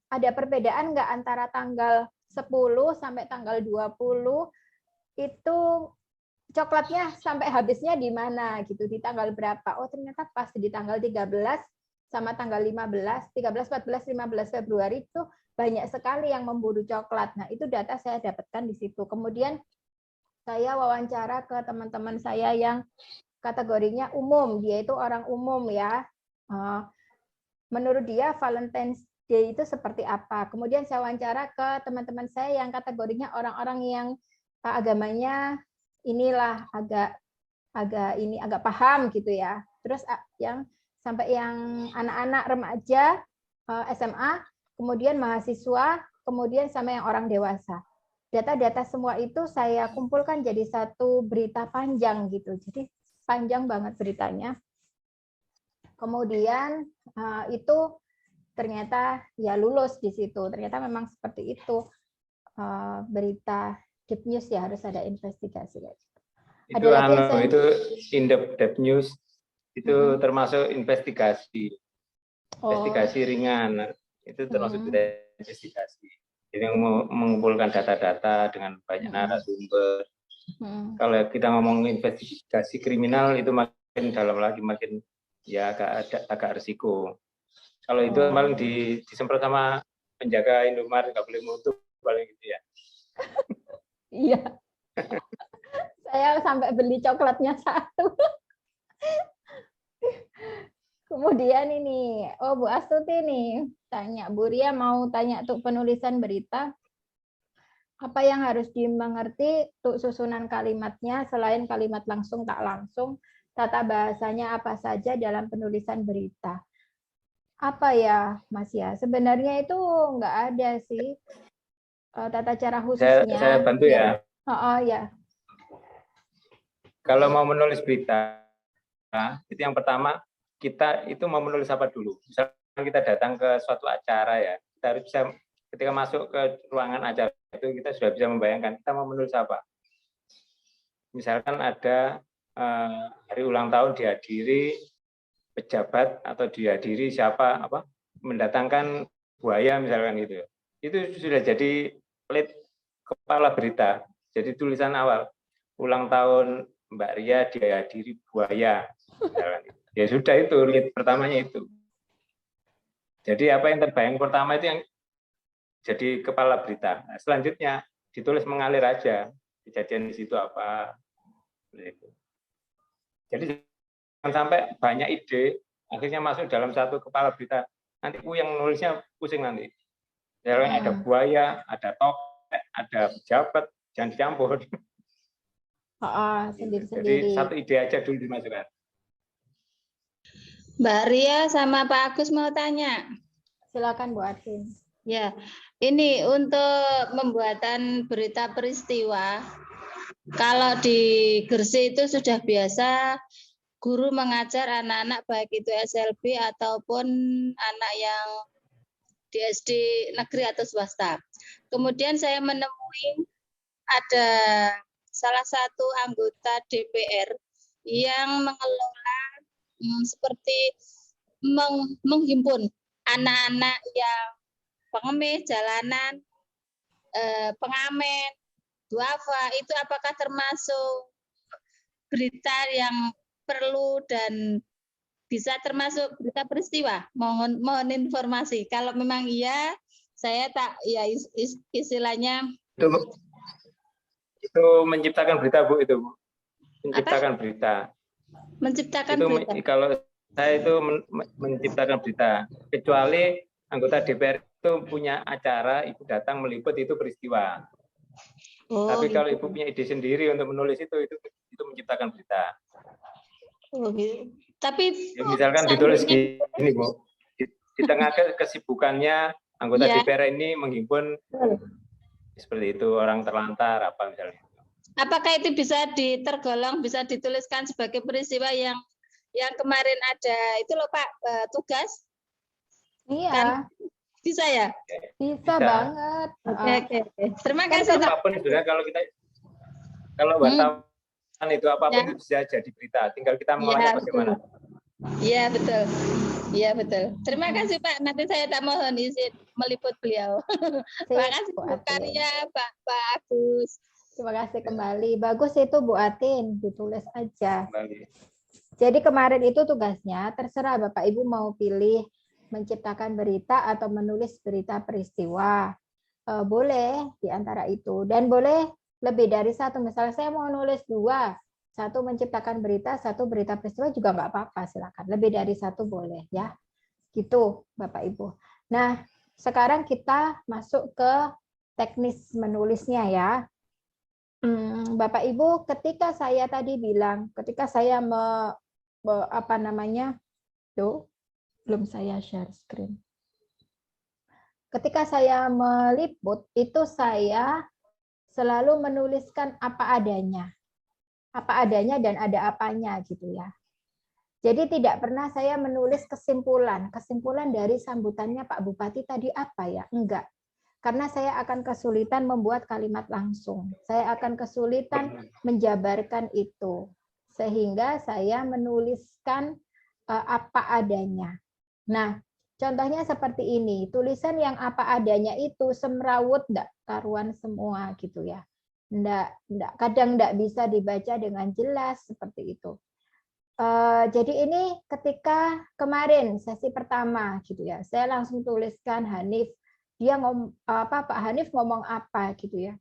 ada perbedaan nggak antara tanggal 10 sampai tanggal 20 itu coklatnya sampai habisnya di mana gitu, di tanggal berapa. Oh ternyata pas di tanggal 13 sama tanggal 15, 13, 14, 15 Februari itu banyak sekali yang memburu coklat. Nah itu data saya dapatkan di situ. Kemudian saya wawancara ke teman-teman saya yang kategorinya umum, dia itu orang umum ya. Menurut dia Valentine's Day itu seperti apa. Kemudian saya wawancara ke teman-teman saya yang kategorinya orang-orang yang agamanya inilah agak paham gitu ya. Terus yang sampai yang anak-anak remaja, SMA, kemudian mahasiswa, kemudian sama yang orang dewasa. Data-data semua itu saya kumpulkan jadi satu berita panjang gitu. Jadi panjang banget beritanya. Kemudian itu ternyata ya lulus di situ. Ternyata memang seperti itu, berita deep news ya, harus ada investigasi. Itu itu in-depth news itu termasuk investigasi. Investigasi ringan itu termasuk investigasi. Jadi mengumpulkan data-data dengan banyak narasumber. Kalau kita ngomong investigasi kriminal itu makin dalam lagi, makin ya agak risiko. Kalau itu paling disemprot sama penjaga Indomaret, nggak boleh nutup paling gitu ya. Iya. Saya sampai beli coklatnya satu. Kemudian ini, Bu Astuti nih tanya, Bu Ria mau tanya untuk penulisan berita, apa yang harus dimengerti untuk susunan kalimatnya selain kalimat langsung tak langsung, tata bahasanya apa saja dalam penulisan berita. Apa ya Mas ya, sebenarnya itu nggak ada sih tata cara khususnya. Saya bantu ya. Ya. Kalau mau menulis berita, itu yang pertama kita itu mau menulis apa dulu. Misalnya kita datang ke suatu acara ya, kita harus bisa ketika masuk ke ruangan acara itu kita sudah bisa membayangkan kita mau menulis apa. Misalkan ada hari ulang tahun dihadiri pejabat atau dihadiri siapa mendatangkan buaya misalkan gitu. Itu sudah jadi lead kepala berita. Jadi tulisan awal ulang tahun Mbak Ria dihadiri buaya. Ya sudah itu lead pertamanya itu. Jadi apa yang terbayang pertama itu yang jadi kepala berita. Nah, selanjutnya ditulis mengalir aja. Kejadian di situ apa. Jadi jangan sampai banyak ide akhirnya masuk dalam satu kepala berita. Nanti yang nulisnya pusing nanti. Ada buaya, ada topeng, ada pejabat, jangan dicampur. Sendiri-sendiri. Jadi satu ide aja dulu dimasukkan. Mbak Ria sama Pak Agus mau tanya. Silakan Bu Arvin. Ya, ini untuk pembuatan berita peristiwa. Kalau di Gresik itu sudah biasa guru mengajar anak-anak baik itu SLB ataupun anak yang di SD negeri atau swasta. Kemudian saya menemui ada salah satu anggota DPR yang mengelola seperti menghimpun anak-anak yang pengemis jalanan, pengamen, duafa, itu apakah termasuk berita yang perlu dan bisa termasuk berita peristiwa? Mohon informasi. Kalau memang iya, saya tak ya istilahnya itu menciptakan berita Bu itu. Menciptakan berita. Menciptakan itu, berita. Kalau saya itu menciptakan berita, kecuali anggota DPR itu punya acara, ibu datang meliput itu peristiwa. Tapi gitu. kalau ibu punya ide sendiri untuk menulis itu menciptakan berita. Gitu. Tapi ya, misalkan ditulis gini Bu, di tengah kesibukannya anggota Ya. DPR ini menghimpun seperti itu, orang terlantar apa misalnya. Apakah itu bisa tergolong, bisa dituliskan sebagai peristiwa yang kemarin ada itu loh Pak, tugas? Iya. Kan bisa ya? Bisa banget. Oke. Terima kasih. Apapun sebenarnya kalau wartawan itu apapun itu bisa jadi berita, tinggal kita mengolahnya bagaimana. Iya betul. Iya betul. Terima kasih Pak. Nanti saya tak mohon izin meliput beliau. Terima kasih Bu Karya, Pak Agus. Terima kasih kembali. Bagus itu Bu Atin, ditulis aja. Kembali. Jadi kemarin itu tugasnya terserah Bapak Ibu mau pilih menciptakan berita atau menulis berita peristiwa. Boleh di antara itu. Dan boleh lebih dari satu. Misalnya saya mau nulis 2. 1 menciptakan berita, 1 berita peristiwa juga nggak apa-apa, silakan. Lebih dari 1 boleh ya. Gitu Bapak Ibu. Nah, sekarang kita masuk ke teknis menulisnya ya. Bapak Ibu, ketika saya tadi bilang, ketika saya belum saya share screen. Ketika saya meliput, itu saya selalu menuliskan apa adanya dan ada apanya gitu ya. Jadi tidak pernah saya menulis kesimpulan dari sambutannya Pak Bupati tadi apa ya, enggak. Karena saya akan kesulitan membuat kalimat langsung. Saya akan kesulitan menjabarkan itu. Sehingga saya menuliskan apa adanya. Nah, contohnya seperti ini. Tulisan yang apa adanya itu semrawut, enggak karuan semua gitu ya. Kadang enggak bisa dibaca dengan jelas seperti itu. Jadi ini ketika kemarin sesi pertama gitu ya. Saya langsung tuliskan Hanif. Dia Pak Hanif ngomong apa gitu ya.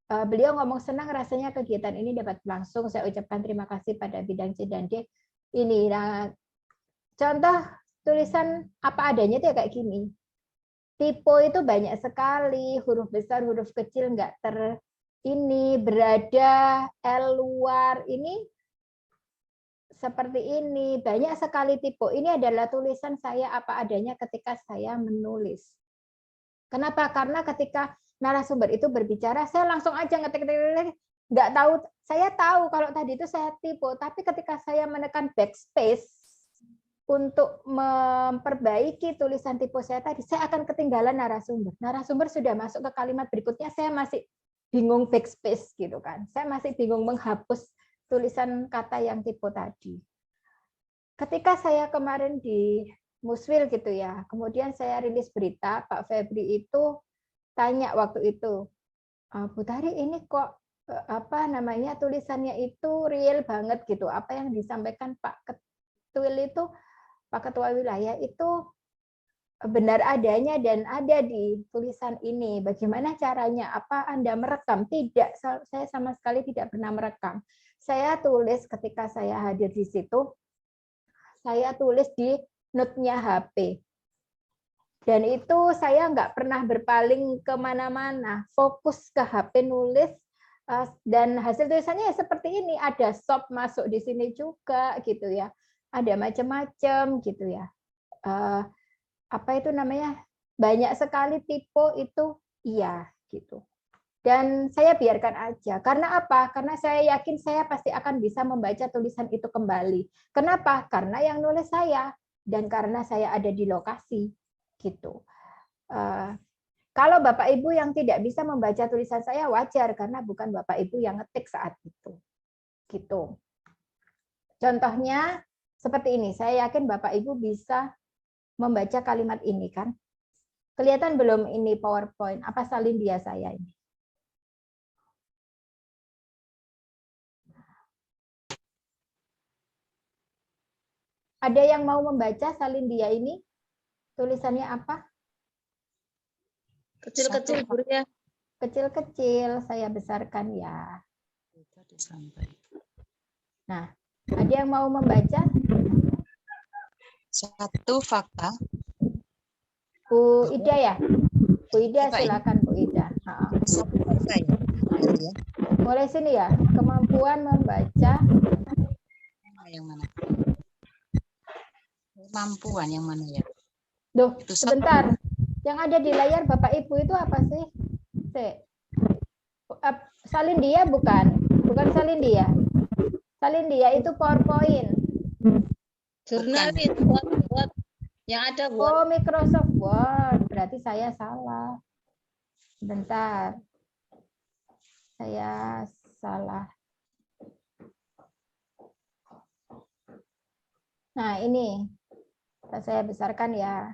Beliau ngomong senang rasanya kegiatan ini dapat berlangsung. Saya ucapkan terima kasih pada bidang C dan D ini. Nah, contoh tulisan apa adanya itu ya kayak gini. Tipe itu banyak sekali, huruf besar, huruf kecil nggak berada, L luar ini seperti ini. Banyak sekali tipe. Ini adalah tulisan saya apa adanya ketika saya menulis. Kenapa? Karena ketika narasumber itu berbicara, saya langsung aja ngetik, nggak tahu. Saya tahu kalau tadi itu saya tipe, tapi ketika saya menekan backspace untuk memperbaiki tulisan tipe saya tadi, saya akan ketinggalan narasumber. Narasumber sudah masuk ke kalimat berikutnya, saya masih bingung backspace gitu kan. Saya masih bingung menghapus tulisan kata yang tipe tadi. Ketika saya kemarin di Muswil gitu ya. Kemudian saya rilis berita, Pak Febri itu tanya waktu itu, Bu Tari ini kok tulisannya itu real banget gitu. Apa yang disampaikan Pak Ketua Wilayah itu benar adanya dan ada di tulisan ini. Bagaimana caranya? Apa Anda merekam? Tidak, saya sama sekali tidak pernah merekam. Saya tulis ketika saya hadir di situ, saya tulis di note-nya HP. Dan itu saya nggak pernah berpaling kemana-mana, fokus ke HP nulis, dan hasil tulisannya seperti ini. Ada shop masuk di sini juga gitu ya, ada macam-macam gitu ya. Banyak sekali tipe itu iya gitu. Dan saya biarkan aja. Karena apa? Karena saya yakin saya pasti akan bisa membaca tulisan itu kembali. Kenapa? Karena yang nulis saya. Dan karena saya ada di lokasi gitu. Kalau Bapak Ibu yang tidak bisa membaca tulisan saya wajar karena bukan Bapak Ibu yang ngetik saat itu. Gitu. Contohnya seperti ini. Saya yakin Bapak Ibu bisa membaca kalimat ini kan. Kelihatan belum ini PowerPoint? Apa salin dia saya ini? Ada yang mau membaca salin dia ini? Tulisannya apa? Kecil-kecil, Bu ya. Kecil-kecil, saya besarkan ya. Nah, ada yang mau membaca? 1 fakta. Bu Ida ya? Bu Ida, silakan Bu Ida. 1 fakta ya. Mulai sini ya, kemampuan membaca. Yang mana? Kemampuan yang mana ya? Duh, sebentar. Yang ada di layar Bapak Ibu itu apa sih? Salindia bukan? Bukan Salindia. Salindia itu PowerPoint. Jurnal itu Word. Yang ada Word. Oh, Microsoft Word. Berarti saya salah. Bentar. Saya salah. Nah, ini. Saya besarkan ya.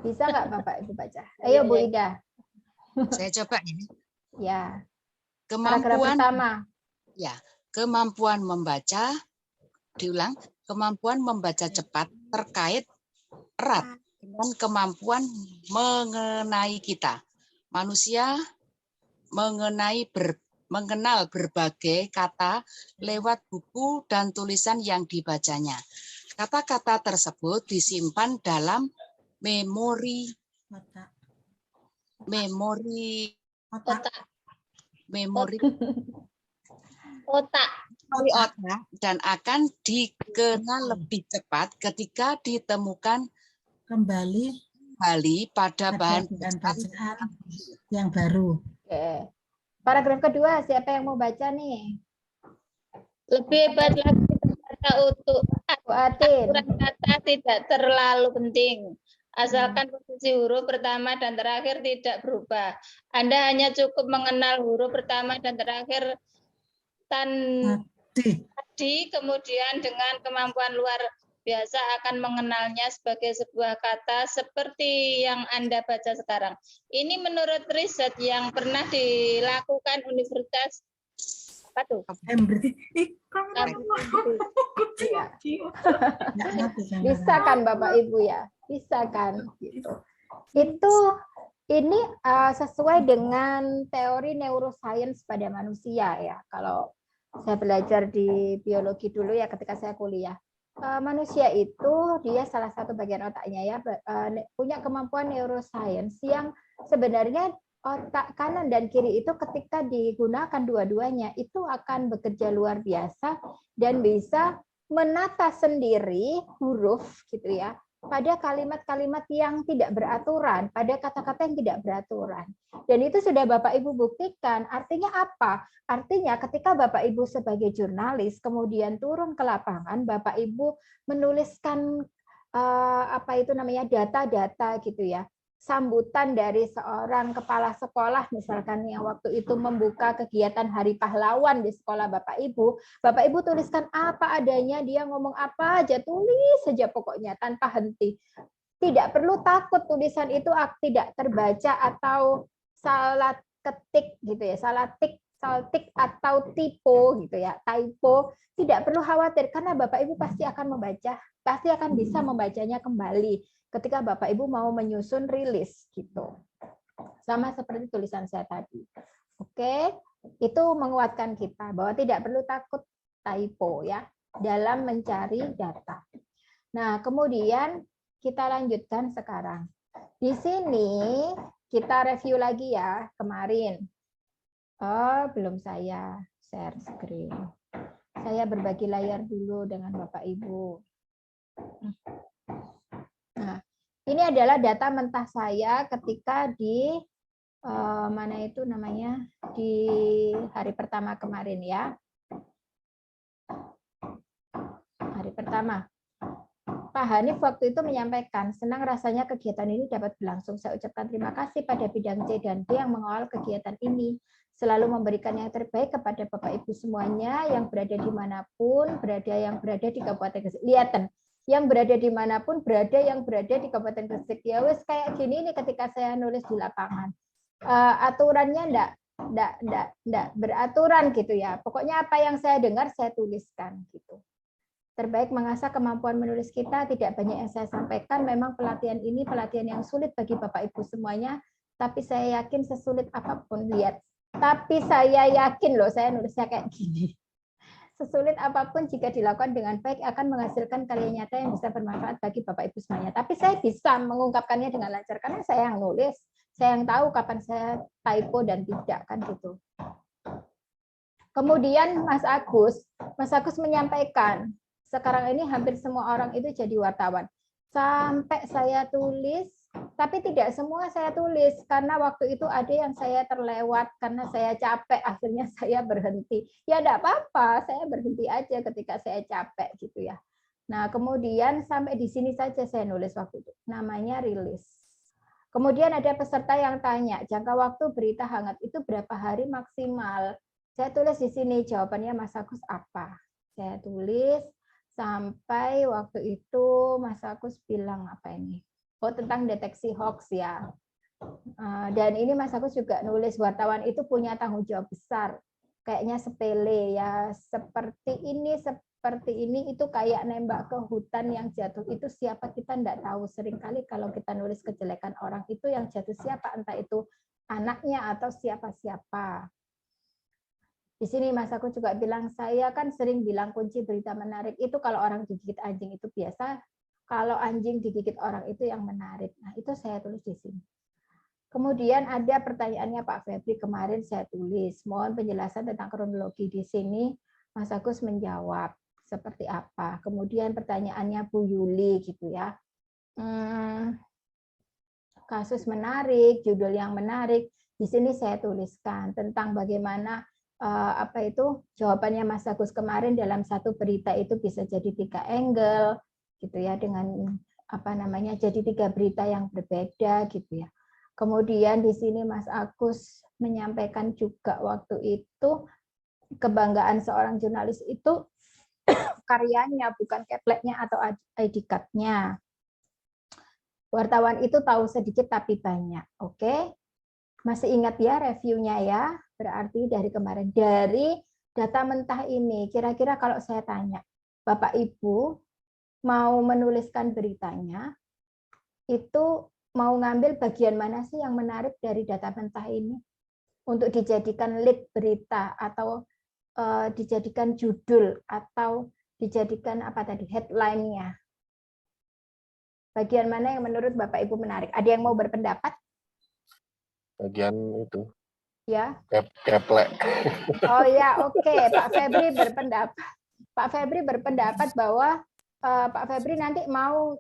Bisa nggak Bapak Ibu baca? Ayo Bu Ida. Saya coba ini. Ya. Kemampuan pertama. Ya, kemampuan membaca, diulang, kemampuan membaca cepat terkait erat dengan kemampuan mengenai kita. Manusia mengenal berbagai kata lewat buku dan tulisan yang dibacanya. Kata-kata tersebut disimpan dalam memori otak dan akan dikenal lebih cepat ketika ditemukan kembali pada bahan bacaan yang baru. Oke. Paragraf kedua, siapa yang mau baca nih? Lebih hebat lagi kata untuk aturan kata tidak terlalu penting. Asalkan posisi huruf pertama dan terakhir tidak berubah. Anda hanya cukup mengenal huruf pertama dan terakhir tadi, kemudian dengan kemampuan luar biasa akan mengenalnya sebagai sebuah kata seperti yang Anda baca sekarang. Ini menurut riset yang pernah dilakukan Universitas apa tuh? Bisa kan Bapak Ibu ya? Bisa kan? Gitu. Ini sesuai dengan teori neuroscience pada manusia ya. Kalau saya belajar di biologi dulu ya ketika saya kuliah. Manusia itu dia salah satu bagian otaknya ya punya kemampuan neuroscience yang sebenarnya otak kanan dan kiri itu ketika digunakan dua-duanya itu akan bekerja luar biasa dan bisa menata sendiri huruf gitu ya pada kalimat-kalimat yang tidak beraturan, pada kata-kata yang tidak beraturan. Dan itu sudah Bapak Ibu buktikan. Artinya apa? Artinya ketika Bapak Ibu sebagai jurnalis kemudian turun ke lapangan, Bapak Ibu menuliskan data-data gitu ya. Sambutan dari seorang kepala sekolah misalkan yang waktu itu membuka kegiatan Hari Pahlawan di sekolah Bapak Ibu tuliskan apa adanya, dia ngomong apa aja, tulis saja pokoknya tanpa henti. Tidak perlu takut tulisan itu tidak terbaca atau salah ketik gitu ya, salah tik atau typo gitu ya, typo. Tidak perlu khawatir karena Bapak Ibu pasti akan membaca, pasti akan bisa membacanya kembali ketika Bapak Ibu mau menyusun rilis gitu. Sama seperti tulisan saya tadi. Oke, itu menguatkan kita bahwa tidak perlu takut typo ya dalam mencari data. Nah, kemudian kita lanjutkan sekarang. Di sini kita review lagi ya kemarin. Oh, belum saya share screen. Saya berbagi layar dulu dengan Bapak Ibu. Nah, ini adalah data mentah saya ketika di mana itu namanya di hari pertama kemarin ya. Hari pertama. Pak Hanif waktu itu menyampaikan, senang rasanya kegiatan ini dapat berlangsung. Saya ucapkan terima kasih pada bidang C dan D yang mengawal kegiatan ini. Selalu memberikan yang terbaik kepada Bapak Ibu semuanya yang berada dimanapun, yang berada di Kabupaten Gresik. Lihaten, yang berada dimanapun, yang berada di Kabupaten Gresik. Ya wes kayak gini nih ketika saya nulis di lapangan. Aturannya enggak beraturan gitu ya. Pokoknya apa yang saya dengar saya tuliskan gitu. Terbaik mengasah kemampuan menulis kita, tidak banyak yang saya sampaikan. Memang pelatihan ini pelatihan yang sulit bagi Bapak Ibu semuanya, tapi saya yakin sesulit apapun, lihat. Tapi saya yakin loh, saya nulisnya kayak gini. Sesulit apapun jika dilakukan dengan baik akan menghasilkan karya nyata yang bisa bermanfaat bagi Bapak Ibu semuanya. Tapi saya bisa mengungkapkannya dengan lancar karena saya yang nulis, saya yang tahu kapan saya typo dan tidak kan gitu. Kemudian Mas Agus menyampaikan, Sekarang ini hampir semua orang itu jadi wartawan. Sampai saya tulis, tapi tidak semua saya tulis, karena waktu itu ada yang saya terlewat, karena saya capek, akhirnya saya berhenti. Ya enggak apa-apa, saya berhenti aja ketika saya capek gitu ya. Nah, kemudian sampai di sini saja saya nulis waktu itu. Namanya rilis. Kemudian ada peserta yang tanya, jangka waktu berita hangat itu berapa hari maksimal? Saya tulis di sini, jawabannya Mas Agus apa? Saya tulis, sampai waktu itu Mas Agus bilang apa ini? Oh, tentang deteksi hoax ya. Dan ini Mas Agus juga nulis wartawan itu punya tanggung jawab besar. Kayaknya sepele ya, seperti ini itu kayak nembak ke hutan yang jatuh itu siapa kita enggak tahu. Seringkali kalau kita nulis kejelekan orang itu yang jatuh siapa, entah itu anaknya atau siapa-siapa. Di sini Mas Agus juga bilang, saya kan sering bilang kunci berita menarik itu kalau orang digigit anjing itu biasa, kalau anjing digigit orang itu yang menarik. Nah, itu saya tulis di sini. Kemudian ada pertanyaannya Pak Febri kemarin saya tulis, mohon penjelasan tentang kronologi di sini. Mas Agus menjawab seperti apa. Kemudian pertanyaannya Bu Yuli gitu ya. Kasus menarik, judul yang menarik. Di sini saya tuliskan tentang bagaimana jawabannya Mas Agus kemarin dalam satu berita itu bisa jadi 3 angle gitu ya, dengan jadi 3 berita yang berbeda gitu ya. Kemudian di sini Mas Agus menyampaikan juga waktu itu kebanggaan seorang jurnalis itu karyanya, bukan kepleknya atau ID card-nya. Wartawan itu tahu sedikit tapi banyak. Oke. Masih ingat ya reviewnya ya? Berarti dari kemarin. Dari data mentah ini, kira-kira kalau saya tanya, Bapak Ibu mau menuliskan beritanya, itu mau ngambil bagian mana sih yang menarik dari data mentah ini? Untuk dijadikan lead berita, atau dijadikan judul, atau dijadikan headline-nya. Bagian mana yang menurut Bapak Ibu menarik? Ada yang mau berpendapat? Bagian itu. Ya. Keplek. Oh ya, oke. Pak Febri berpendapat. Pak Febri berpendapat bahwa Pak Febri nanti mau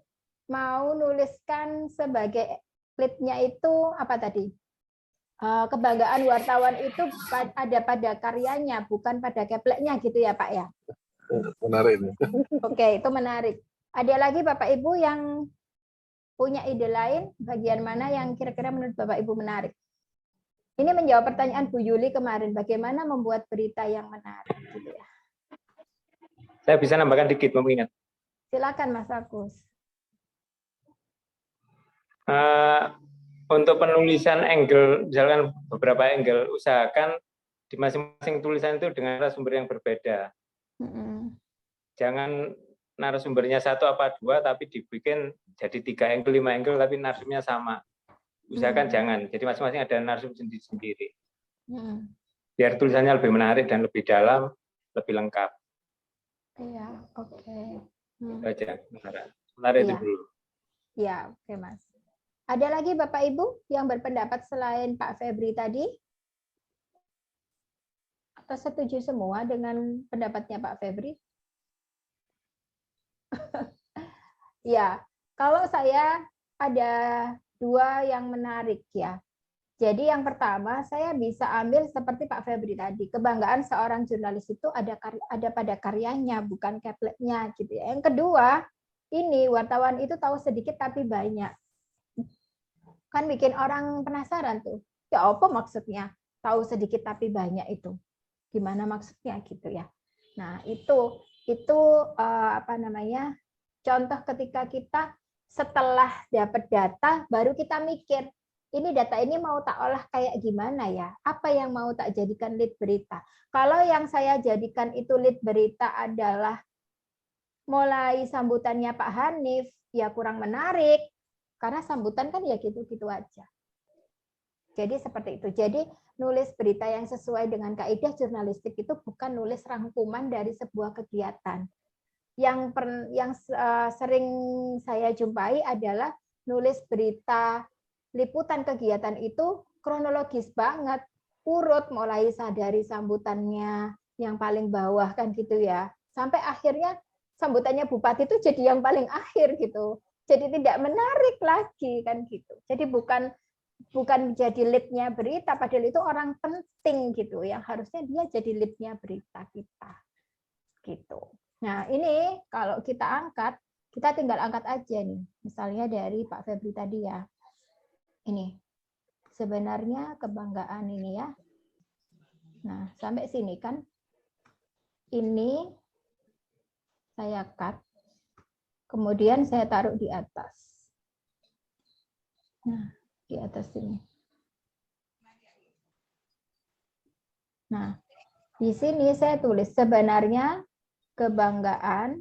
nuliskan sebagai lead-nya itu apa tadi? Kebanggaan wartawan itu ada pada karyanya, bukan pada kepleknya gitu ya Pak ya? Menarik ini. Oke, itu menarik. Ada lagi Bapak Ibu yang punya ide lain? Bagian mana yang kira-kira menurut Bapak Ibu menarik? Ini menjawab pertanyaan Bu Yuli kemarin, bagaimana membuat berita yang menarik gitu ya. Saya bisa nambahkan dikit, mengingat. Silakan Mas Agus. Untuk penulisan angle, misalkan beberapa angle, usahakan di masing-masing tulisan itu dengan narasumber yang berbeda. Jangan narasumbernya 1 apa 2, tapi dibikin jadi 3 angle, 5 angle, tapi narasumbernya sama. Usahakan jangan. Jadi masing-masing ada narsum sendiri-sendiri. Biar tulisannya lebih menarik dan lebih dalam, lebih lengkap. Iya, oke. Itu aja. Sementara itu dulu. Iya, oke Mas. Ada lagi Bapak Ibu yang berpendapat selain Pak Febri tadi? Atau setuju semua dengan pendapatnya Pak Febri? Ya, kalau saya ada 2 yang menarik ya. Jadi yang pertama saya bisa ambil seperti Pak Febri tadi, kebanggaan seorang jurnalis itu ada pada karyanya, bukan kepleknya gitu ya. Yang kedua, ini wartawan itu tahu sedikit tapi banyak. Kan bikin orang penasaran tuh. Ya apa maksudnya? Tahu sedikit tapi banyak itu. Gimana maksudnya gitu ya. Nah, itu contoh ketika kita setelah dapat data, baru kita mikir, ini data ini mau tak olah kayak gimana ya? Apa yang mau tak jadikan lead berita? Kalau yang saya jadikan itu lead berita adalah mulai sambutannya Pak Hanif, ya kurang menarik. Karena sambutan kan ya gitu-gitu aja. Jadi seperti itu. Jadi nulis berita yang sesuai dengan kaidah jurnalistik itu bukan nulis rangkuman dari sebuah kegiatan. Yang sering saya jumpai adalah nulis berita liputan kegiatan itu kronologis banget, urut mulai dari sambutannya yang paling bawah kan gitu ya, sampai akhirnya sambutannya bupati itu jadi yang paling akhir gitu. Jadi tidak menarik lagi kan gitu. Jadi bukan jadi lead-nya berita, padahal itu orang penting gitu, yang harusnya dia jadi lead-nya berita kita gitu. Nah ini kalau kita angkat, kita tinggal angkat aja nih, misalnya dari Pak Febri tadi ya. Ini sebenarnya kebanggaan ini ya. Nah sampai sini kan, ini saya cut, kemudian saya taruh di atas. Nah di atas sini. Nah, di sini saya tulis sebenarnya kebanggaan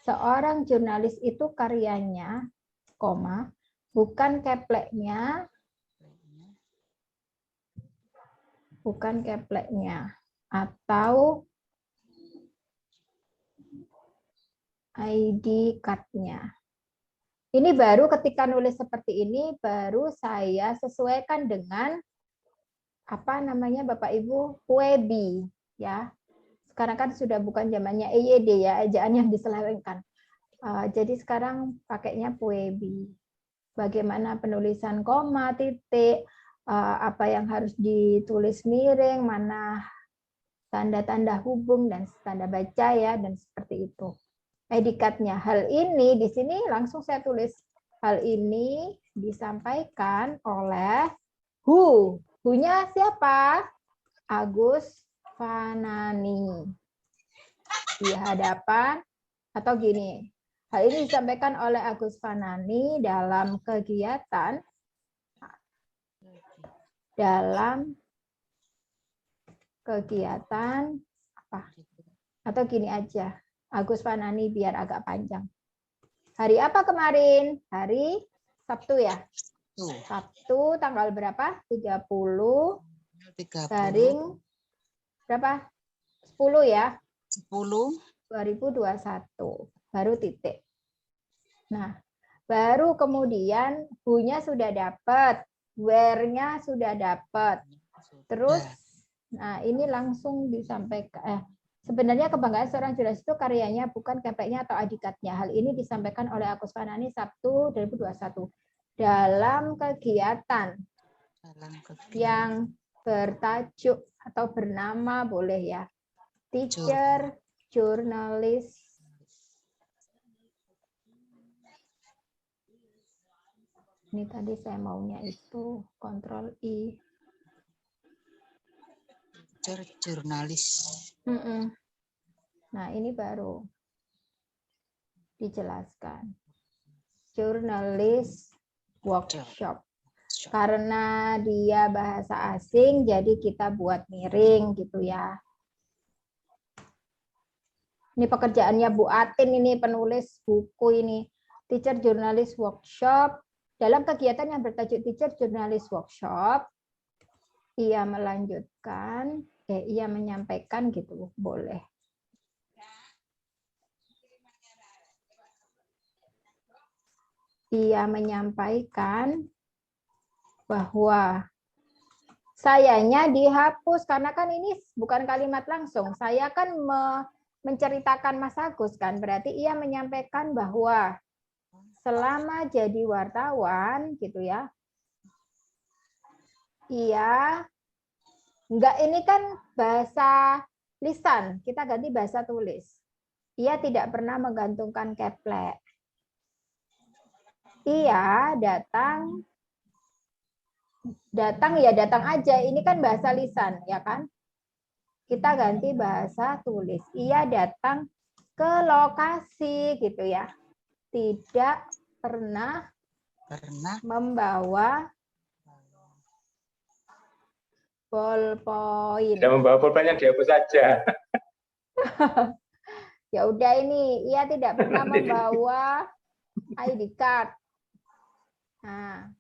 seorang jurnalis itu karyanya, koma, bukan kepleknya, atau ID card-nya. Ini baru ketika nulis seperti ini, baru saya sesuaikan dengan apa namanya Bapak Ibu, Puebi ya. Sekarang kan sudah bukan zamannya EYD ya, ejaan yang diselewengkan. Jadi sekarang pakainya Puebi. Bagaimana penulisan koma, titik, apa yang harus ditulis miring, mana tanda-tanda hubung dan tanda baca ya, dan seperti itu. ID card-nya. Hal ini di sini langsung saya tulis. Hal ini disampaikan oleh Who. Who-nya siapa? Agus Fanani. Di hadapan, atau gini. Hal ini disampaikan oleh Agus Fanani dalam kegiatan apa? Atau gini aja. Agus Fanani biar agak panjang. Hari apa kemarin? Hari Sabtu ya? Sabtu tanggal berapa? 30. Garing berapa? 10 ya? 10. 2021. Baru titik. Nah, baru kemudian who-nya sudah dapat. Where-nya sudah dapat. Terus, nah ini langsung disampaikan. Sebenarnya kebanggaan seorang jurnalis itu karyanya, bukan kepleknya atau adikatnya. Hal ini disampaikan oleh Agus Fanani Sabtu 2021 dalam kegiatan yang bertajuk atau bernama boleh ya, Teacher Jurnalis ini tadi saya maunya itu Ctrl I. Jurnalis. Nah, ini baru dijelaskan. Jurnalis workshop. Karena dia bahasa asing, jadi kita buat miring gitu ya. Ini pekerjaannya Bu Atin, ini penulis buku ini. Teacher Jurnalis Workshop. Dalam kegiatan yang bertajuk Teacher Jurnalis Workshop, ia melanjutkan, ia menyampaikan gitu, boleh. Ia menyampaikan bahwa sayanya dihapus, karena kan ini bukan kalimat langsung. Saya kan menceritakan Mas Agus kan, berarti ia menyampaikan bahwa selama jadi wartawan gitu ya, ia enggak, ini kan bahasa lisan, kita ganti bahasa tulis. Ia tidak pernah menggantungkan keplek. Ia datang ya datang aja. Ini kan bahasa lisan, ya kan? Kita ganti bahasa tulis. Ia datang ke lokasi gitu ya. Tidak pernah membawa ballpoint. Tidak membawa pulpen yang dihapus saja. Ya udah ini, ia tidak pernah membawa ID card. Nah,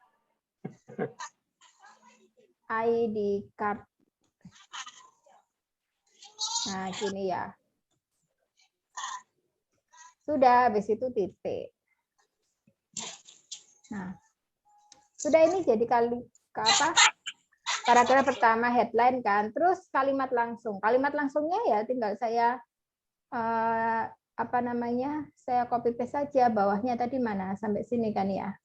ID card. Nah, gini ya. Sudah, habis itu titik. Nah, sudah ini jadi paragraf pertama headline kan, terus kalimat langsung. Kalimat langsungnya ya tinggal saya saya copy paste saja, bawahnya tadi mana sampai sini kan ya.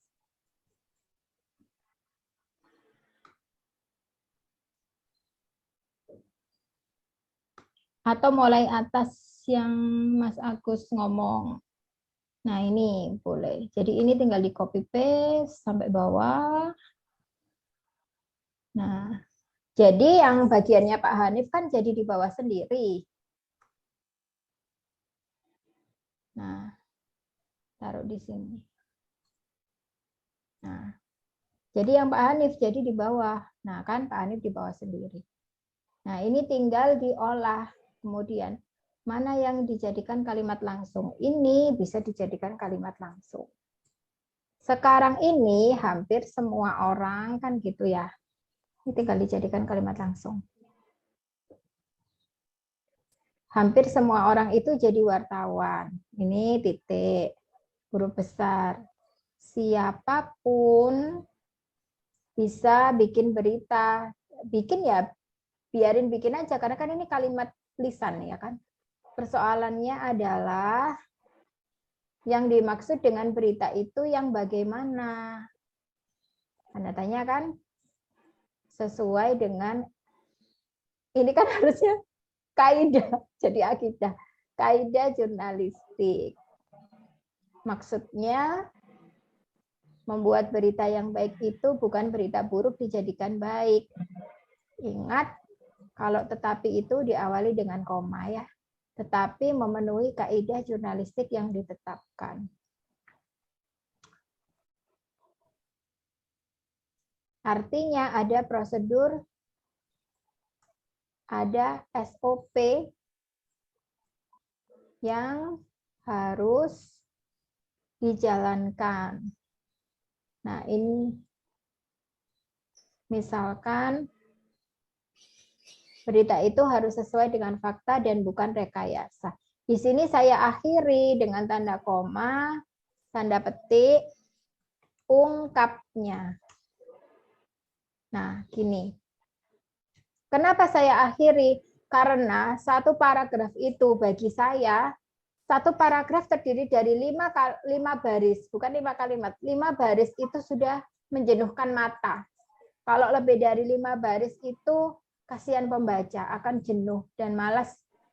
Atau mulai atas yang Mas Agus ngomong. Nah, ini boleh. Jadi ini tinggal di copy paste sampai bawah. Nah, jadi yang bagiannya Pak Hanif kan jadi di bawah sendiri. Nah, taruh di sini. Nah, jadi yang Pak Hanif jadi di bawah. Nah, kan Pak Hanif di bawah sendiri. Nah, ini tinggal diolah. Kemudian, mana yang dijadikan kalimat langsung? Ini bisa dijadikan kalimat langsung. Sekarang ini hampir semua orang kan gitu ya. Ini tinggal dijadikan kalimat langsung. Hampir semua orang itu jadi wartawan. Ini titik, huruf besar. Siapapun bisa bikin berita. Bikin ya, biarin bikin aja. Karena kan ini kalimat lisan ya kan. Persoalannya adalah yang dimaksud dengan berita itu yang bagaimana. Anda tanya kan? Sesuai dengan, ini kan harusnya kaidah, jadi akidah. Kaidah jurnalistik. Maksudnya, membuat berita yang baik itu bukan berita buruk dijadikan baik. Ingat, kalau tetapi itu diawali dengan koma ya. Tetapi memenuhi kaidah jurnalistik yang ditetapkan. Artinya ada prosedur, ada SOP yang harus dijalankan. Nah, ini misalkan berita itu harus sesuai dengan fakta dan bukan rekayasa. Di sini saya akhiri dengan tanda koma, tanda petik, ungkapnya. Nah, gini. Kenapa saya akhiri? Karena satu paragraf itu bagi saya, satu paragraf terdiri dari 5 baris, bukan 5 kalimat. 5 baris itu sudah menjenuhkan mata. Kalau lebih dari 5 baris itu, kasihan pembaca, akan jenuh dan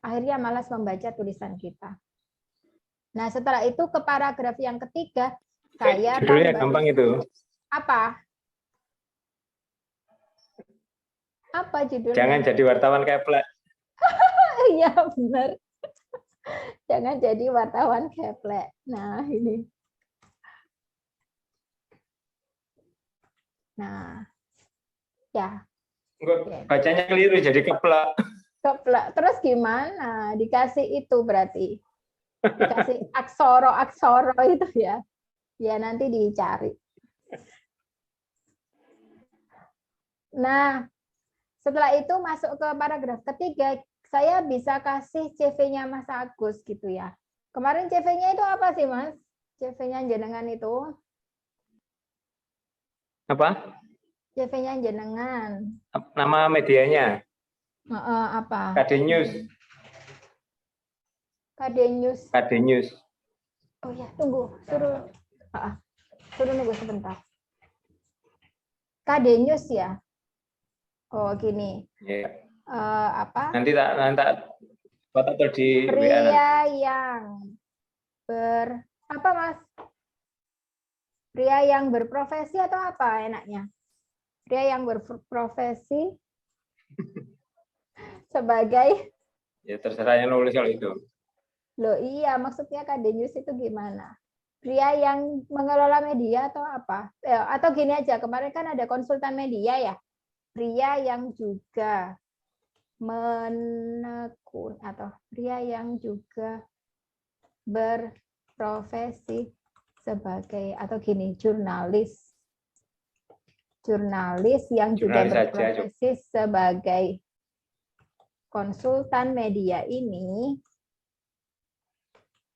akhirnya malas membaca tulisan kita. Nah, setelah itu ke paragraf yang ketiga, saya judulnya gampang itu. Apa? Apa judulnya? Jangan jadi wartawan keplek. Iya benar. Jangan jadi wartawan keplek. Nah ini. Nah, ya. Bacanya keliru jadi keplek. Keplek. Terus gimana? Dikasih itu berarti. Dikasih aksoro itu ya. Ya nanti dicari. Nah, setelah itu masuk ke paragraf ketiga, saya bisa kasih CV-nya Mas Agus gitu ya. Kemarin CV-nya itu apa sih Mas? CV-nya jenengan itu? Apa? CV-nya jenengan. Nama medianya? Apa? KD News. KD News. KD News. Oh ya, tunggu. Suruh nunggu sebentar. KD News ya? Oh gini. Yeah. Apa? Nanti tak foto di pria yang apa Mas? Pria yang berprofesi atau apa enaknya? Pria yang berprofesi sebagai, ya terserah yang nulis kalau itu. Loh iya, maksudnya KD News itu gimana? Pria yang mengelola media atau apa? Atau gini aja, kemarin kan ada konsultan media ya. Pria yang juga menekun atau pria yang juga berprofesi sebagai atau gini jurnalis yang juga berprofesi sebagai konsultan media ini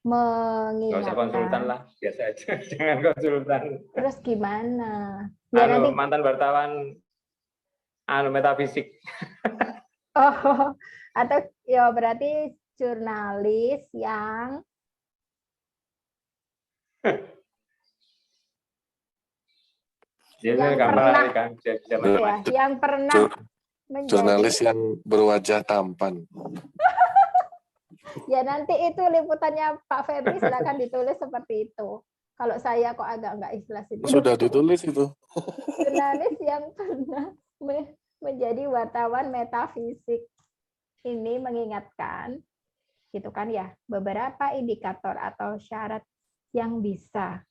mengingatkan. Nggak usah konsultan lah, biasa aja, jangan konsultan. Terus gimana? Ya, nanti mantan wartawan metafisik. Oh, atau ya berarti jurnalis yang Yang pernah kan bisa ya, yang pernah menjadi jurnalis yang berwajah tampan. Ya nanti itu liputannya Pak Febri silakan ditulis seperti itu. Kalau saya kok agak nggak ikhlas itu. Sudah ditulis itu. Jurnalis yang pernah menjadi wartawan metafisik ini mengingatkan, gitu kan ya, beberapa indikator atau syarat yang bisa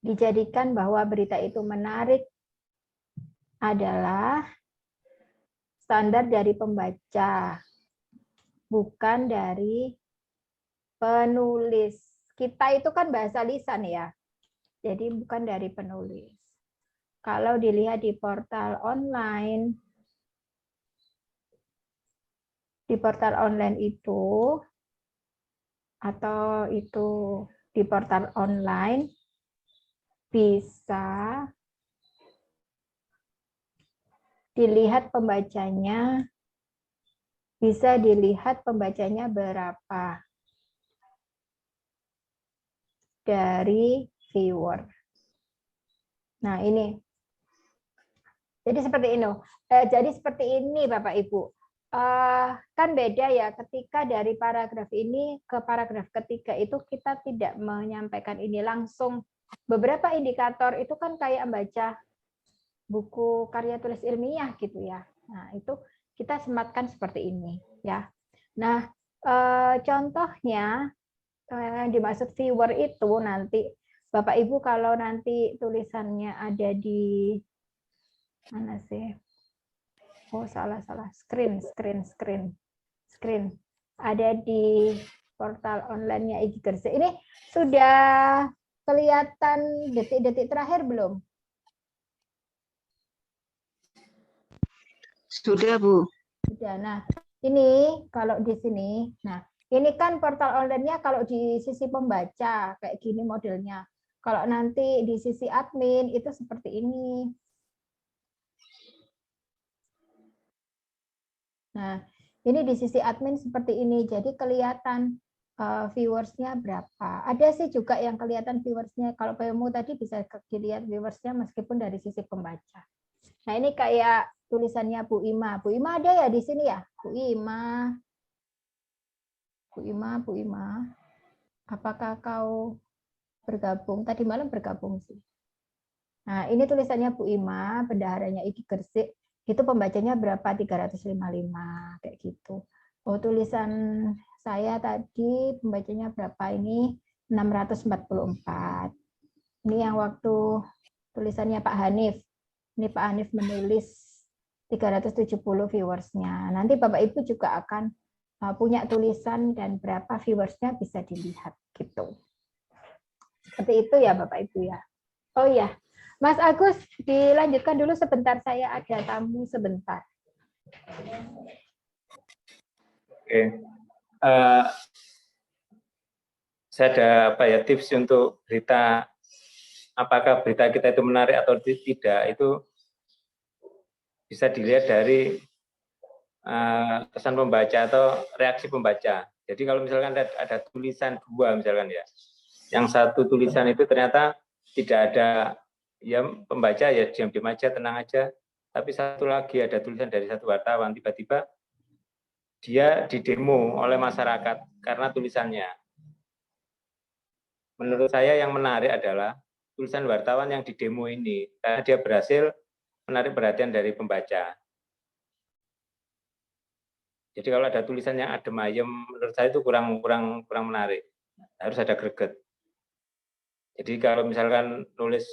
dijadikan bahwa berita itu menarik adalah standar dari pembaca, bukan dari penulis. Kita itu kan bahasa lisan ya, jadi bukan dari penulis. Kalau dilihat di portal online, itu, atau itu di portal online, bisa dilihat pembacanya, berapa dari viewer. Nah, ini. Jadi seperti ini Bapak Ibu. Kan beda ya ketika dari paragraf ini ke paragraf ketiga itu kita tidak menyampaikan ini langsung. Beberapa indikator itu kan kayak membaca buku karya tulis ilmiah gitu ya. Nah, itu kita sematkan seperti ini ya. Nah, contohnya yang dimaksud viewer itu nanti Bapak Ibu kalau nanti tulisannya ada di mana sih? Oh, salah. Screen. Ada di portal online-nya Igi Gersik. Ini sudah kelihatan detik-detik terakhir belum? Sudah, Bu. Sudah. Nah, ini kalau di sini, nah ini kan portal online-nya kalau di sisi pembaca kayak gini modelnya. Kalau nanti di sisi admin itu seperti ini. Nah, ini di sisi admin seperti ini. Jadi kelihatan viewersnya berapa. Ada sih juga yang kelihatan viewersnya. Kalau PMU tadi bisa dilihat viewersnya meskipun dari sisi pembaca. Nah, ini kayak tulisannya Bu Ima. Bu Ima ada ya di sini ya? Bu Ima. Apakah kau bergabung? Tadi malam bergabung sih. Nah, ini tulisannya Bu Ima, bendaharanya Igi Gersik. Itu pembacanya berapa? 355 kayak gitu. Oh, tulisan saya tadi pembacanya berapa ini? 644. Ini yang waktu tulisannya Pak Hanif. Ini Pak Hanif menulis 370 viewersnya. Nanti Bapak Ibu juga akan punya tulisan dan berapa viewersnya bisa dilihat gitu. Seperti itu ya Bapak Ibu ya. Oh ya, Mas Agus dilanjutkan dulu sebentar, saya ada tamu sebentar. Oke. Saya ada tips untuk berita, apakah berita kita itu menarik atau tidak, itu bisa dilihat dari kesan pembaca atau reaksi pembaca. Jadi kalau misalkan ada tulisan dua misalkan ya, yang satu tulisan itu ternyata tidak ada, ya pembaca ya diam-diam aja, tenang aja. Tapi satu lagi ada tulisan dari satu wartawan, tiba-tiba dia didemo oleh masyarakat karena tulisannya. Menurut saya yang menarik adalah tulisan wartawan yang didemo ini, karena dia berhasil menarik perhatian dari pembaca. Jadi kalau ada tulisan yang adem ayem, menurut saya itu kurang menarik. Harus ada greget. Jadi kalau misalkan nulis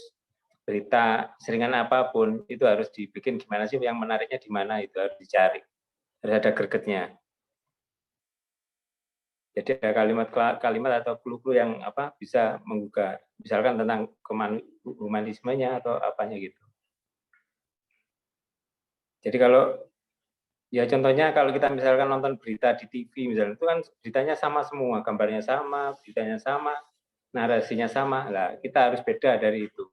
berita seringan apapun, itu harus dibikin gimana sih, yang menariknya di mana, itu harus dicari. Harus ada gregetnya. Jadi ada kalimat atau clue-clue yang bisa menggugah, misalkan tentang humanismenya atau apanya gitu. Jadi kalau ya contohnya kalau kita misalkan nonton berita di TV misalnya, itu kan beritanya sama semua, gambarnya sama, beritanya sama, narasinya sama. Lah, kita harus beda dari itu.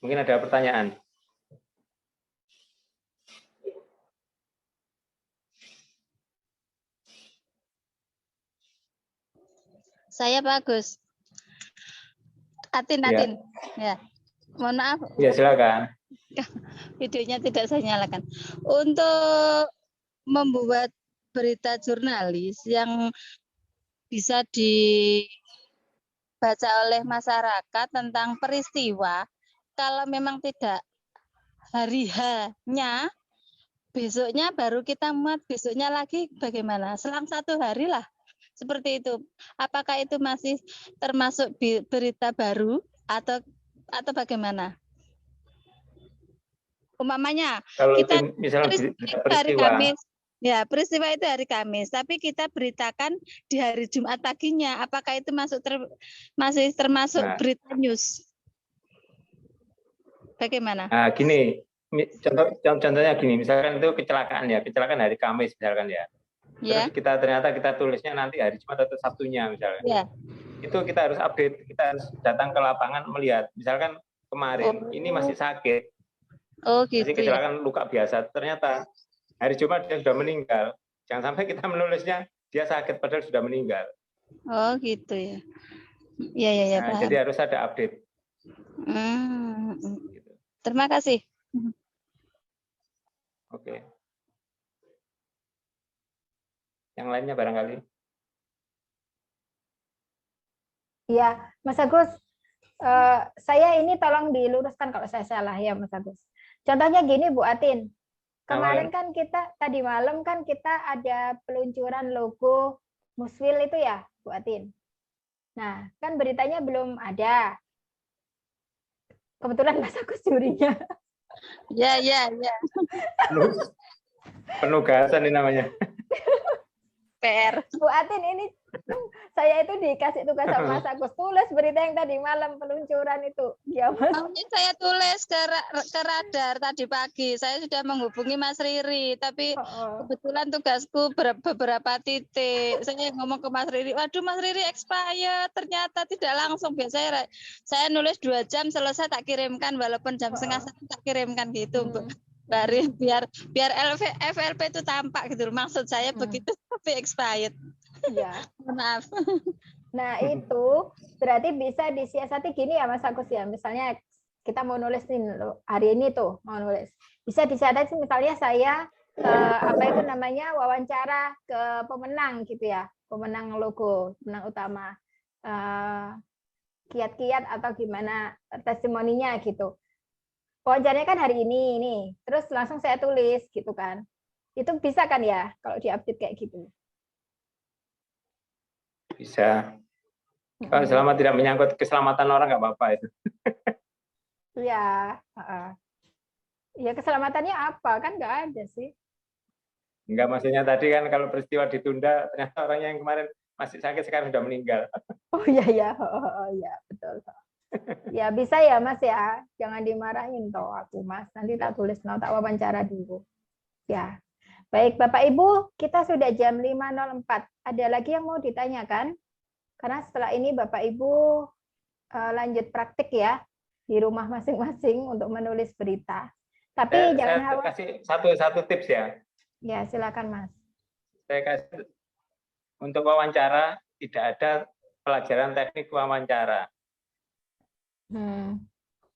Mungkin ada pertanyaan. Saya bagus. Atin. Ya. Mohon maaf. Ya, silakan. Videonya tidak saya nyalakan. Untuk membuat berita jurnalis yang bisa dibaca oleh masyarakat tentang peristiwa, kalau memang tidak hari H-nya, besoknya baru kita muat, besoknya lagi bagaimana? Selang 1 hari lah. Seperti itu. Apakah itu masih termasuk berita baru atau bagaimana? Umpamanya kalau kita misalnya hari Kamis, ya peristiwa itu hari Kamis, tapi kita beritakan di hari Jumat paginya. Apakah itu masih termasuk berita news? Bagaimana? Nah, gini, contohnya gini, misalkan itu kecelakaan hari Kamis misalkan ya. Terus ternyata kita tulisnya nanti hari Jumat atau Sabtunya misalkan. Ya. Itu kita harus update, kita harus datang ke lapangan melihat. Misalkan kemarin ini masih sakit. Oh gitu. Masih kecelakaan luka biasa. Ternyata hari Jumat dia sudah meninggal. Jangan sampai kita menulisnya dia sakit padahal sudah meninggal. Oh gitu ya. Ya. Nah, jadi harus ada update. Gitu. Terima kasih. Oke. Yang lainnya barangkali. Ya, Mas Agus, saya ini tolong diluruskan kalau saya salah ya, Mas Agus. Contohnya gini, Bu Atin. Kemarin kan tadi malam kan kita ada peluncuran logo Muswil itu ya, Bu Atin. Nah, kan beritanya belum ada. Kebetulan Mas Agus jurinya. Ya. Penugasan ini namanya. PR. Bu Atin, ini saya itu dikasih tugas sama Mas Agus, tulis berita yang tadi malam peluncuran itu. Ya, Mas. Mungkin saya tulis ke radar tadi pagi. Saya sudah menghubungi Mas Riri, tapi kebetulan tugasku beberapa titik. Saya ngomong ke Mas Riri, waduh Mas Riri expired, ternyata tidak langsung. Biasanya saya nulis 2 jam selesai tak kirimkan, walaupun jam setengah 1 tak kirimkan gitu. Biar FLP itu tampak gitu. Maksud saya begitu, tapi expired. Ya. Maaf. Nah, itu berarti bisa disiasati gini ya Mas Agus ya. Misalnya kita mau nulis hari ini tuh mau nulis. Bisa disiasati misalnya saya wawancara ke pemenang gitu ya. Pemenang logo, pemenang utama. Kiat-kiat atau gimana testimoninya gitu. Wawancaranya kan hari ini, terus langsung saya tulis gitu kan. Itu bisa kan ya kalau diupdate kayak gitu? Bisa. Kalau selama tidak menyangkut keselamatan orang nggak apa-apa itu. Ya, ya keselamatannya apa kan nggak ada sih. Enggak, maksudnya tadi kan kalau peristiwa ditunda ternyata orangnya yang kemarin masih sakit sekarang sudah meninggal. Oh iya ya, ya betul. Ya bisa ya Mas ya, jangan dimarahin toh aku Mas. Nanti tak tulis, tak wawancara dulu. Ya, baik Bapak Ibu, kita sudah jam 5.04. Ada lagi yang mau ditanyakan? Karena setelah ini Bapak Ibu lanjut praktik ya di rumah masing-masing untuk menulis berita. Tapi jangan kasih satu tips ya. Ya silakan Mas. Saya kasih untuk wawancara tidak ada pelajaran teknik wawancara.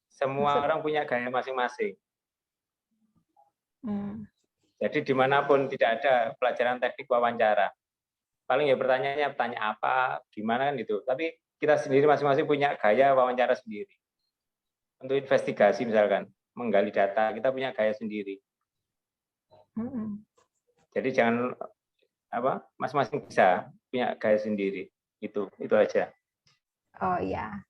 Semua orang punya gaya masing-masing. Jadi dimanapun tidak ada pelajaran teknik wawancara. Paling ya pertanyaannya tanya apa, gimana kan gitu. Tapi kita sendiri masing-masing punya gaya wawancara sendiri. Untuk investigasi misalkan, menggali data, kita punya gaya sendiri. Jadi jangan masing-masing bisa punya gaya sendiri. Itu aja. Oh ya.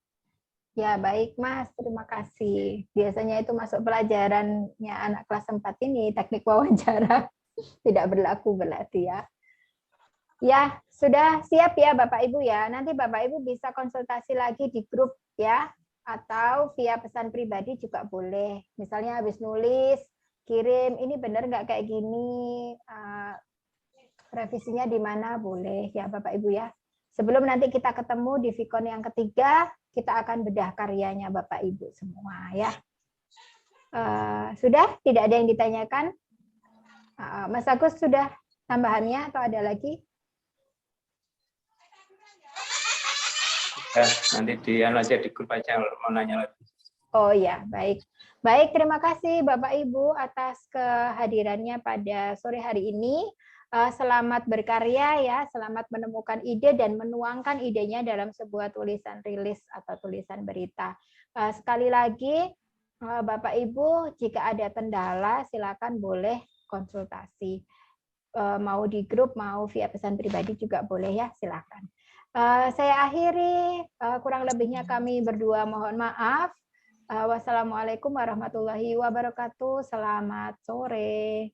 Ya, baik Mas, terima kasih. Biasanya itu masuk pelajarannya anak kelas 4 ini, teknik wawancara. Tidak berlaku berarti ya. Ya, sudah siap ya Bapak Ibu ya. Nanti Bapak Ibu bisa konsultasi lagi di grup ya. Atau via pesan pribadi juga boleh. Misalnya habis nulis, kirim, ini benar nggak kayak gini, revisinya di mana, boleh ya Bapak Ibu ya. Sebelum nanti kita ketemu di Vicon yang ketiga, kita akan bedah karyanya Bapak Ibu semua ya. Sudah? Tidak ada yang ditanyakan? Mas Agus sudah tambahannya atau ada lagi? Ya, nanti aja di grup aja mau nanya lagi. Oh ya, baik. Baik, terima kasih Bapak Ibu atas kehadirannya pada sore hari ini. Selamat berkarya ya, selamat menemukan ide dan menuangkan idenya dalam sebuah tulisan rilis atau tulisan berita. Sekali lagi, Bapak Ibu, jika ada kendala silakan boleh konsultasi. Mau di grup, mau via pesan pribadi juga boleh ya, silakan. Saya akhiri, kurang lebihnya kami berdua mohon maaf. Wassalamualaikum warahmatullahi wabarakatuh. Selamat sore.